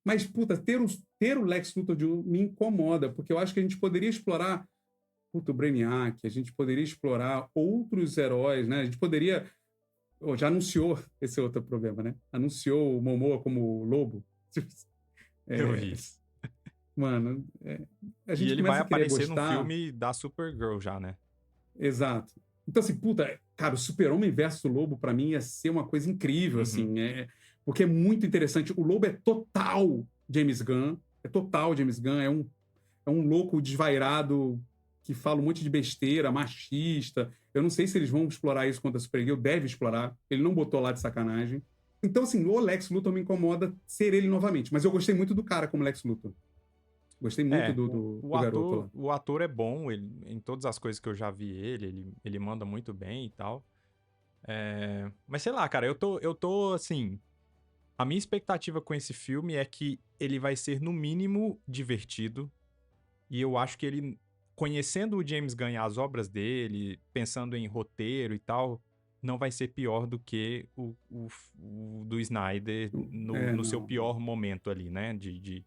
Mas, puta, ter o Lex Luthor me incomoda, porque eu acho que a gente poderia explorar o Brainiac, a gente poderia explorar outros heróis, né? A gente poderia... já anunciou, esse é outro problema, né? Anunciou o Momoa como lobo. Eu vi isso. Mano, a gente e ele começa vai a querer aparecer gostar... no filme da Supergirl já, né? Exato. Então, assim, puta, cara, o Super-Homem versus o Lobo, pra mim, ia ser uma coisa incrível, assim, porque é muito interessante. O Lobo é total James Gunn, é um louco desvairado que fala um monte de besteira, machista. Eu não sei se eles vão explorar isso contra a Supergirl, deve explorar. Ele não botou lá de sacanagem. Então, assim, o Lex Luthor me incomoda ser ele novamente, mas eu gostei muito do cara como Lex Luthor. Gostei muito É, do, o, do, o do garoto ator, lá. o ator é bom, em todas as coisas que eu já vi ele manda muito bem e tal. Mas sei lá, cara, eu tô assim. A minha expectativa com esse filme é que ele vai ser, no mínimo, divertido. E eu acho que ele, conhecendo o James Gunn e as obras dele, pensando em roteiro e tal, não vai ser pior do que o do Snyder no seu Não, pior momento ali, né? De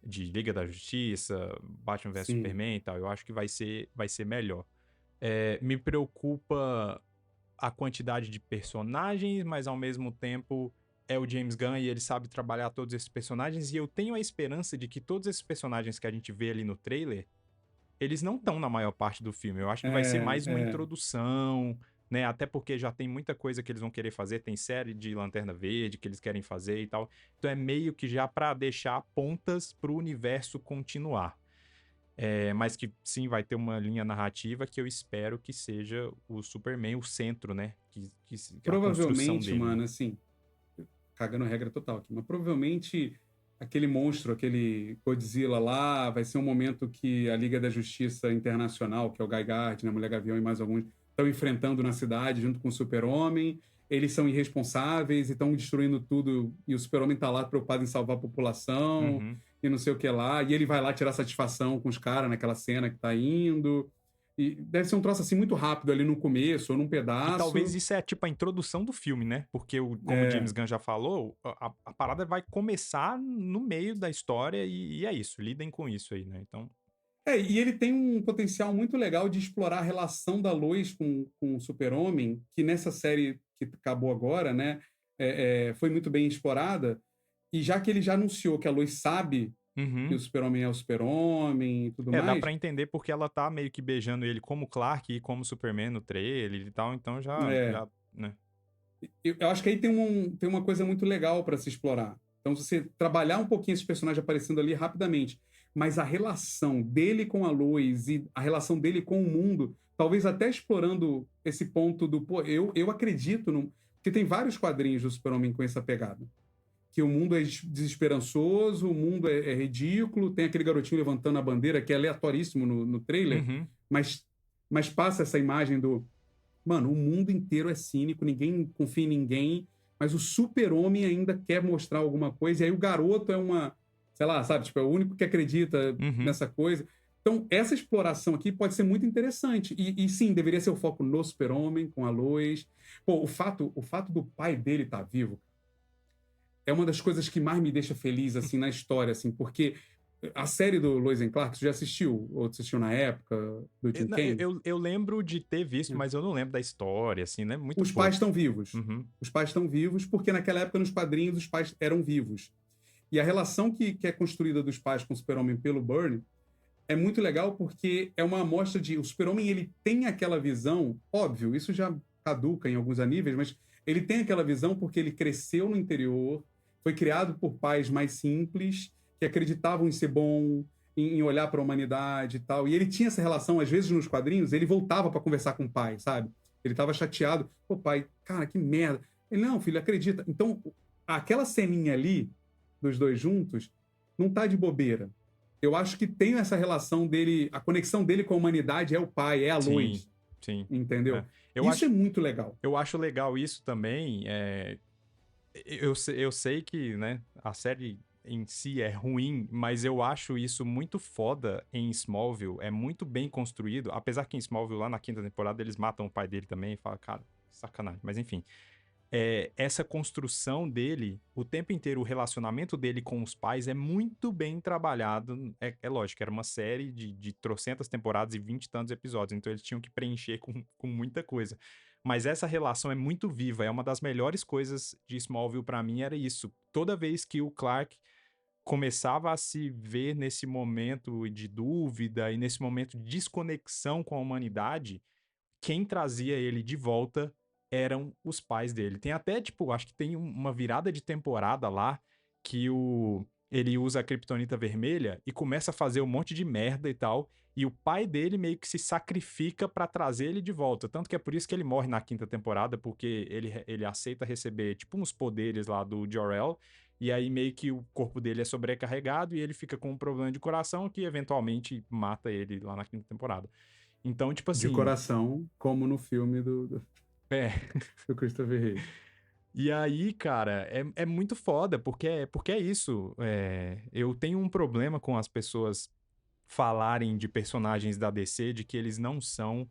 Liga da Justiça, Batman vs sim. Superman e tal. Eu acho que vai ser melhor. Me preocupa a quantidade de personagens, mas ao mesmo tempo é o James Gunn e ele sabe trabalhar todos esses personagens. E eu tenho a esperança de que todos esses personagens que a gente vê ali no trailer, eles não estão na maior parte do filme. Eu acho que vai ser É, mais uma é. introdução, né? Até porque já tem muita coisa que eles vão querer fazer. Tem série de Lanterna Verde que eles querem fazer e tal. Então é meio que já pra deixar pontas pro universo continuar. Mas que sim, vai ter uma linha narrativa que eu espero que seja o Superman, o centro, né? Que a construção Provavelmente, dele, né? mano, assim, cagando regra total aqui, mas provavelmente aquele monstro, aquele Godzilla lá, vai ser um momento que a Liga da Justiça Internacional, que é o Guy Gardner, a Mulher Gavião e mais alguns, estão enfrentando na cidade junto com o Super-Homem. Eles são irresponsáveis e estão destruindo tudo, e o Super-Homem está lá preocupado em salvar a população Uhum. e não sei o que lá, e ele vai lá tirar satisfação com os caras naquela cena que tá indo. E deve ser um troço assim muito rápido ali no começo ou num E talvez pedaço. isso é tipo a introdução do filme, né? Porque, como o É, James Gunn já falou, a parada vai começar no meio da história e é isso. Lidem com isso aí, né? Então. E ele tem um potencial muito legal de explorar a relação da Lois com o Super-Homem, que nessa série que acabou agora, né, foi muito bem explorada. E já que ele já anunciou que a Lois sabe que o Uhum. Super-Homem é o Super-Homem e tudo Dá mais, pra entender porque ela tá meio que beijando ele como Clark e como Superman no trailer e tal. Então é, né? eu acho que aí tem uma coisa muito legal para se explorar. Então, se você trabalhar um pouquinho esse personagem aparecendo ali rapidamente, mas a relação dele com a Lois e a relação dele com o mundo, talvez até explorando esse ponto do, pô, eu acredito no. Porque tem vários quadrinhos do Super-Homem com essa pegada. Que o mundo é desesperançoso, o mundo é ridículo, tem aquele garotinho levantando a bandeira que é aleatoríssimo no trailer, Uhum. mas, mas passa essa imagem do mano, o mundo inteiro é cínico, ninguém confia em ninguém, mas o super-homem ainda quer mostrar alguma coisa, e aí o garoto é uma, sei lá, sabe, tipo, é o único que acredita Uhum. nessa coisa. Então, essa exploração aqui pode ser muito interessante. E sim, deveria ser o foco no super-homem, com a Lois. Pô, o fato do pai dele estar vivo é uma das coisas que mais me deixa feliz, assim, na história, assim, porque a série do Lois and Clark, você já assistiu? Ou você assistiu na época do Eu, Tim não, eu, Kaine? eu- eu lembro de ter visto, mas eu não lembro da história, assim, né? Muito Os pais estão pouco. vivos. Uhum. Os pais estão vivos porque naquela época nos quadrinhos os pais eram vivos. E a relação que é construída dos pais com o Super-Homem pelo Byrne é muito legal porque é uma amostra de o Super-Homem ele tem aquela visão, óbvio, isso já caduca em alguns níveis, mas ele tem aquela visão porque ele cresceu no interior, foi criado por pais mais simples que acreditavam em ser bom, em olhar para a humanidade e tal. E ele tinha essa relação, às vezes nos quadrinhos, ele voltava para conversar com o pai, sabe? Ele estava chateado. Pô, pai, cara, que merda. Ele, não, filho, acredita. Então, aquela ceninha ali, dos dois juntos, não tá de bobeira. Eu acho que tem essa relação dele, a conexão dele com a humanidade é o pai, é a Sim, Lois, sim. entendeu? É. Eu Isso é acho, muito legal. eu acho legal isso também. Eu sei que, né, a série em si é ruim, mas eu acho isso muito foda em Smallville. É muito bem construído. Apesar que em Smallville, lá na quinta temporada, eles matam o pai dele também e fala, cara, sacanagem. Mas enfim. Essa construção dele, o tempo inteiro, o relacionamento dele com os pais é muito bem trabalhado. É lógico, era uma série de trocentas temporadas e 20 e tantos episódios, então eles tinham que preencher com muita coisa. Mas essa relação é muito viva, é uma das melhores coisas de Smallville pra mim, era isso. Toda vez que o Clark começava a se ver nesse momento de dúvida e nesse momento de desconexão com a humanidade, quem trazia ele de volta eram os pais dele. Tem até, tipo, acho que tem uma virada de temporada lá que ele usa a Kryptonita vermelha e começa a fazer um monte de merda e tal. E o pai dele meio que se sacrifica pra trazer ele de volta. Tanto que é por isso que ele morre na quinta temporada, porque ele aceita receber, tipo, uns poderes lá do Jor-El. e aí meio que o corpo dele é sobrecarregado e ele fica com um problema de coração que eventualmente mata ele lá na quinta temporada. Então, tipo De assim, coração, como no filme é. do Christopher Reeve. E aí, cara, é muito foda, porque é isso. Eu tenho um problema com as pessoas falarem de personagens da DC, de que eles não são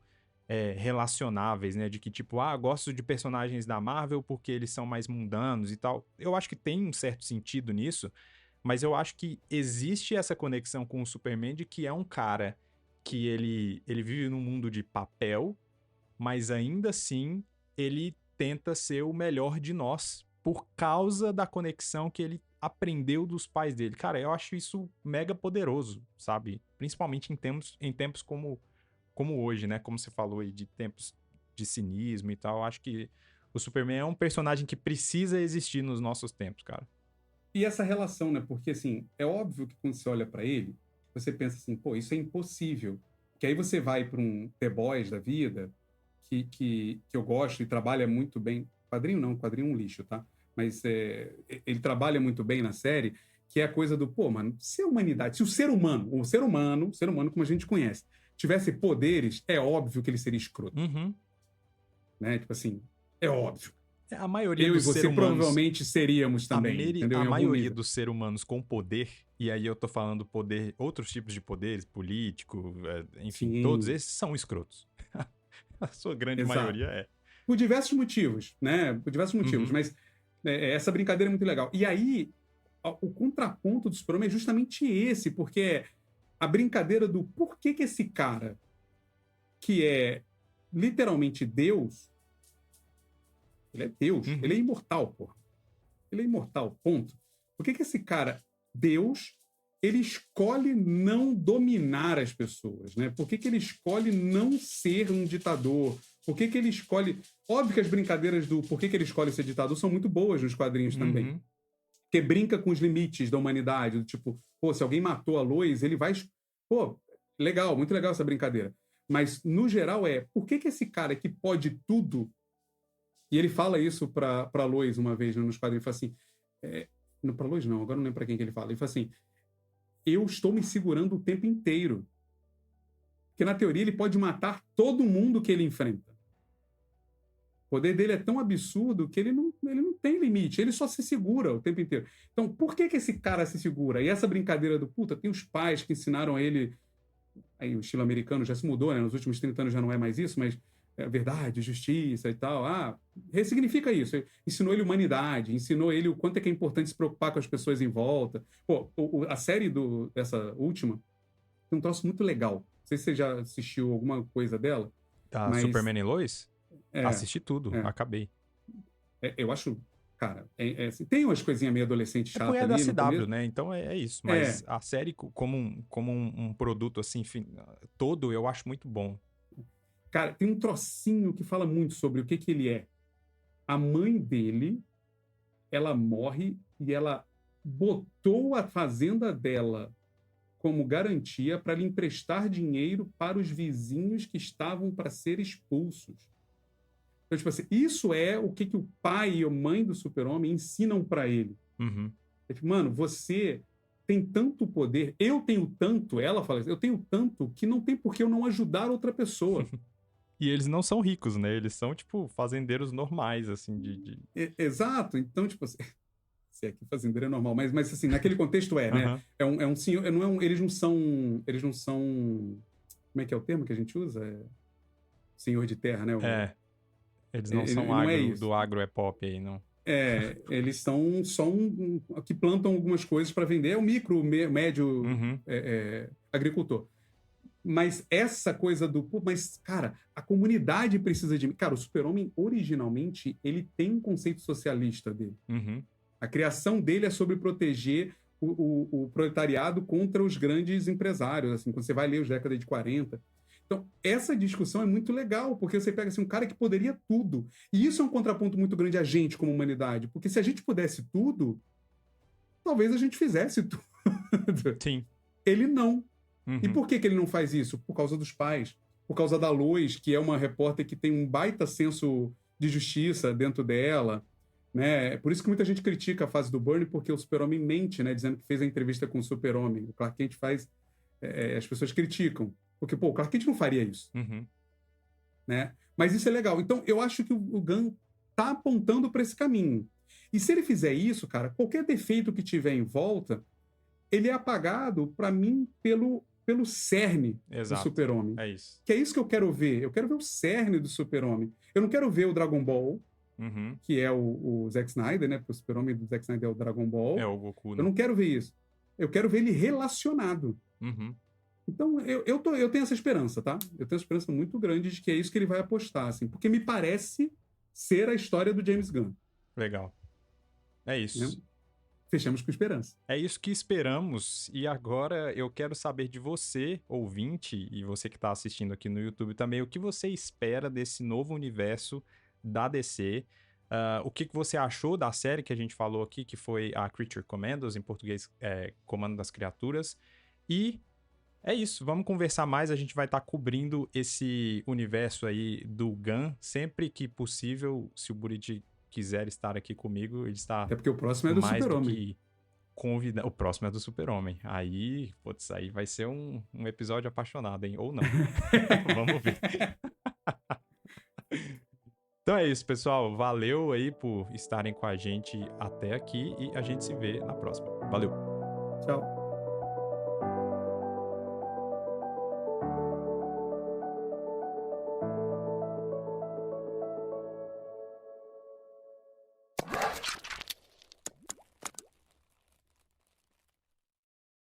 relacionáveis, né? De que, tipo, gosto de personagens da Marvel porque eles são mais mundanos e tal. Eu acho que tem um certo sentido nisso, mas eu acho que existe essa conexão com o Superman de que é um cara que ele vive num mundo de papel, mas ainda assim ele tenta ser o melhor de nós por causa da conexão que ele aprendeu dos pais dele. Cara, eu acho isso mega poderoso, sabe? Principalmente em tempos como hoje, né? Como você falou aí, de tempos de cinismo e tal. Eu acho que o Superman é um personagem que precisa existir nos nossos tempos, cara. E essa relação, né? Porque, assim, é óbvio que quando você olha pra ele, você pensa assim, pô, isso é impossível. Que aí você vai pra um The Boys da vida, que eu gosto e trabalha muito bem. Quadrinho não, quadrinho é um lixo, tá? Mas ele trabalha muito bem na série, que é a coisa do, pô, mano, se a humanidade, se o ser humano como a gente conhece, tivesse poderes, é óbvio que ele seria escroto, Uhum. né? Tipo assim, é óbvio. A maioria Eu e dos você seres humanos provavelmente seríamos também, entendeu? a Em algum maioria nível. dos seres humanos com poder, e aí eu tô falando poder, outros tipos de poderes, político, enfim, todos Sim, esses são escrotos. A sua grande exato. maioria é. Por diversos motivos, né? Por diversos motivos, Uhum. mas essa brincadeira é muito legal. E aí, o contraponto do Super-Homem é justamente esse, porque é a brincadeira do por que esse cara, que é literalmente Deus, ele é Deus, ele é Uhum. imortal, porra. Ele é imortal, ponto. Por que esse cara, Deus, ele escolhe não dominar as pessoas, né? Por que ele escolhe não ser um ditador? Por que ele escolhe... Óbvio que as brincadeiras do por que ele escolhe ser ditador são muito boas nos quadrinhos também. Uhum. Porque brinca com os limites da humanidade, do tipo, pô, se alguém matou a Lois, ele vai... Pô, legal, muito legal essa brincadeira. Mas, no geral, por que esse cara que pode tudo, e ele fala isso pra Lois uma vez, né, nos quadrinhos, ele fala assim, não, pra Lois não, agora não lembro pra quem que ele fala. Ele fala assim, eu estou me segurando o tempo inteiro. Porque, na teoria, ele pode matar todo mundo que ele enfrenta. O poder dele é tão absurdo que ele não tem limite, ele só se segura o tempo inteiro. Então, por que esse cara se segura? E essa brincadeira do, puta, tem os pais que ensinaram a ele, aí o estilo americano já se mudou, né? Nos últimos 30 anos já não é mais isso, mas verdade, justiça e tal. Ressignifica isso. Ensinou ele humanidade, ensinou ele o quanto é que é importante se preocupar com as pessoas em volta. Pô, a série dessa última tem um troço muito legal. Não sei se você já assistiu alguma coisa dela, Da mas Superman e Lois? é, Assisti tudo, é, acabei. eu acho, cara, assim, tem umas coisinhas meio adolescente É porque chata é da ali no CW, começo. né? Então é isso. Mas É, a série como um produto assim, todo, eu acho muito bom. cara, tem um trocinho que fala muito sobre o que ele é. A mãe dele, ela morre e ela botou a fazenda dela como garantia para lhe emprestar dinheiro para os vizinhos que estavam para ser expulsos. Então, tipo assim, isso é o que o pai e a mãe do Super-Homem ensinam para ele. Uhum. É tipo, mano, você tem tanto poder, eu tenho tanto, ela fala assim, eu tenho tanto que não tem por que eu não ajudar outra pessoa. E eles não são ricos, né? Eles são, tipo, fazendeiros normais, assim, Exato, então, tipo assim, se é que fazendeiro é normal, mas assim, naquele contexto né? Aham. É um senhor, não é um, eles não são, como é que é o termo que a gente usa? Senhor de terra, né? Eles não são Não é agro, isso. do agro é pop aí, não. Eles são só que plantam algumas coisas para vender, é o micro, médio Uhum. agricultor. Mas essa coisa do, pô, mas, cara, a comunidade precisa de mim. Cara, o Super-Homem, originalmente, ele tem um conceito socialista dele. Uhum. A criação dele é sobre proteger o proletariado contra os grandes empresários, assim, quando você vai ler os décadas de 40. Então, essa discussão é muito legal, porque você pega assim, um cara que poderia tudo. E isso é um contraponto muito grande a gente como humanidade, porque se a gente pudesse tudo, talvez a gente fizesse tudo. Sim. Ele não. E Uhum. por que ele não faz isso? Por causa dos pais. Por causa da Lois, que é uma repórter que tem um baita senso de justiça dentro dela, né? É por isso que muita gente critica a fase do Byrne, porque o Super-Homem mente, né? Dizendo que fez a entrevista com o Super-Homem. O Clark Kent faz... as pessoas criticam. Porque, pô, o Clark Kent não faria isso, Uhum. né? Mas isso é legal. Então, eu acho que o Gunn tá apontando para esse caminho. E se ele fizer isso, cara, qualquer defeito que tiver em volta, ele é apagado, para mim, pelo cerne do Exato. Super-Homem. É isso. Que é isso que eu quero ver. Eu quero ver o cerne do Super-Homem. Eu não quero ver o Dragon Ball, Uhum. que é o Zack Snyder, né? Porque o Super-Homem do Zack Snyder é o Dragon Ball. É o Goku, Eu né? não quero ver isso. Eu quero ver ele relacionado. Uhum. Então, eu tenho essa esperança, tá? Eu tenho essa esperança muito grande de que é isso que ele vai apostar, assim, porque me parece ser a história do James Gunn, Legal. É né? isso. Fechamos com esperança. É isso que esperamos. E agora eu quero saber de você, ouvinte, e você que está assistindo aqui no YouTube também, o que você espera desse novo universo da DC. O que você achou da série que a gente falou aqui, que foi a Creature Commandos, em português, Comando das Criaturas. E é isso, vamos conversar mais. A gente vai estar cobrindo esse universo aí do Gunn sempre que possível. Se o Buriti quiser estar aqui comigo, ele está Até porque o próximo é do mais do Super-Homem. que convidado. O próximo é do Super-Homem. Aí, putz, aí vai ser um episódio apaixonado, hein? Ou não. Vamos ver. Então é isso, pessoal. Valeu aí por estarem com a gente até aqui e a gente se vê na próxima. Valeu! Tchau.